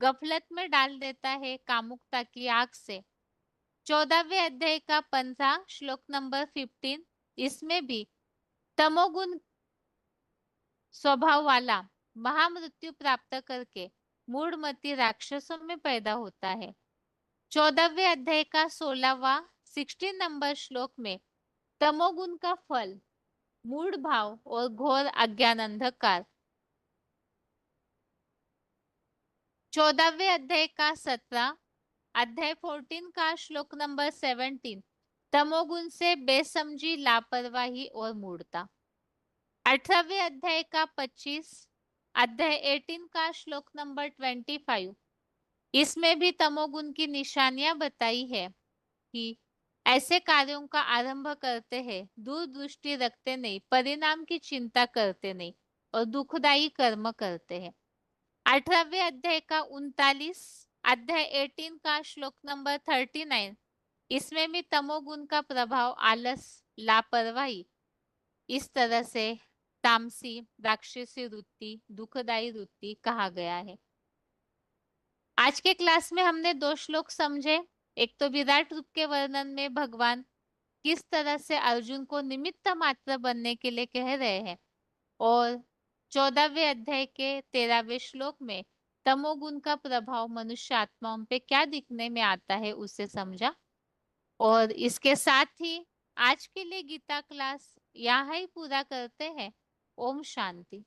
गफलत में डाल देता है कामुकता की आग से। 14वें अध्याय का 15 श्लोक नंबर 15, इसमें भी तमोगुण स्वभाव वाला महामृत्यु प्राप्त करके मूढ़मती राक्षसों में पैदा होता है। 14वें अध्याय का 16 नंबर श्लोक में तमोगुण का फल मूढ़ भाव और घोर अज्ञान अंधकार। 14वें अध्याय का 17 अध्याय 14 का श्लोक नंबर 17 तमोगुण से बेसमझी, लापरवाही और मूढ़ता। 18वें अध्याय का 25 अध्याय 18 का श्लोक नंबर 25 इसमें भी तमोगुण की निशानियां बताई है कि ऐसे कार्यों का आरंभ करते हैं, दूरदृष्टि रखते नहीं, परिणाम की चिंता करते नहीं और दुखदायी कर्म करते हैं। 18वें अध्याय का 39 अध्याय 18 का श्लोक नंबर 39 इसमें भी तमोगुण का प्रभाव आलस, लापरवाही, इस तरह से तामसी, राक्षसी वृत्ति, दुखदायी वृत्ति कहा गया है। आज के क्लास में हमने 2 श्लोक समझे। एक तो विराट रूप के वर्णन में भगवान किस तरह से अर्जुन को निमित्त मात्र बनने के लिए कह रहे हैं, और 14वें अध्याय के 13वें श्लोक में तमोगुण का प्रभाव मनुष्य आत्माओं पे क्या दिखने में आता है उसे समझा। और इसके साथ ही आज के लिए गीता क्लास यहाँ ही पूरा करते हैं। ओम शांति।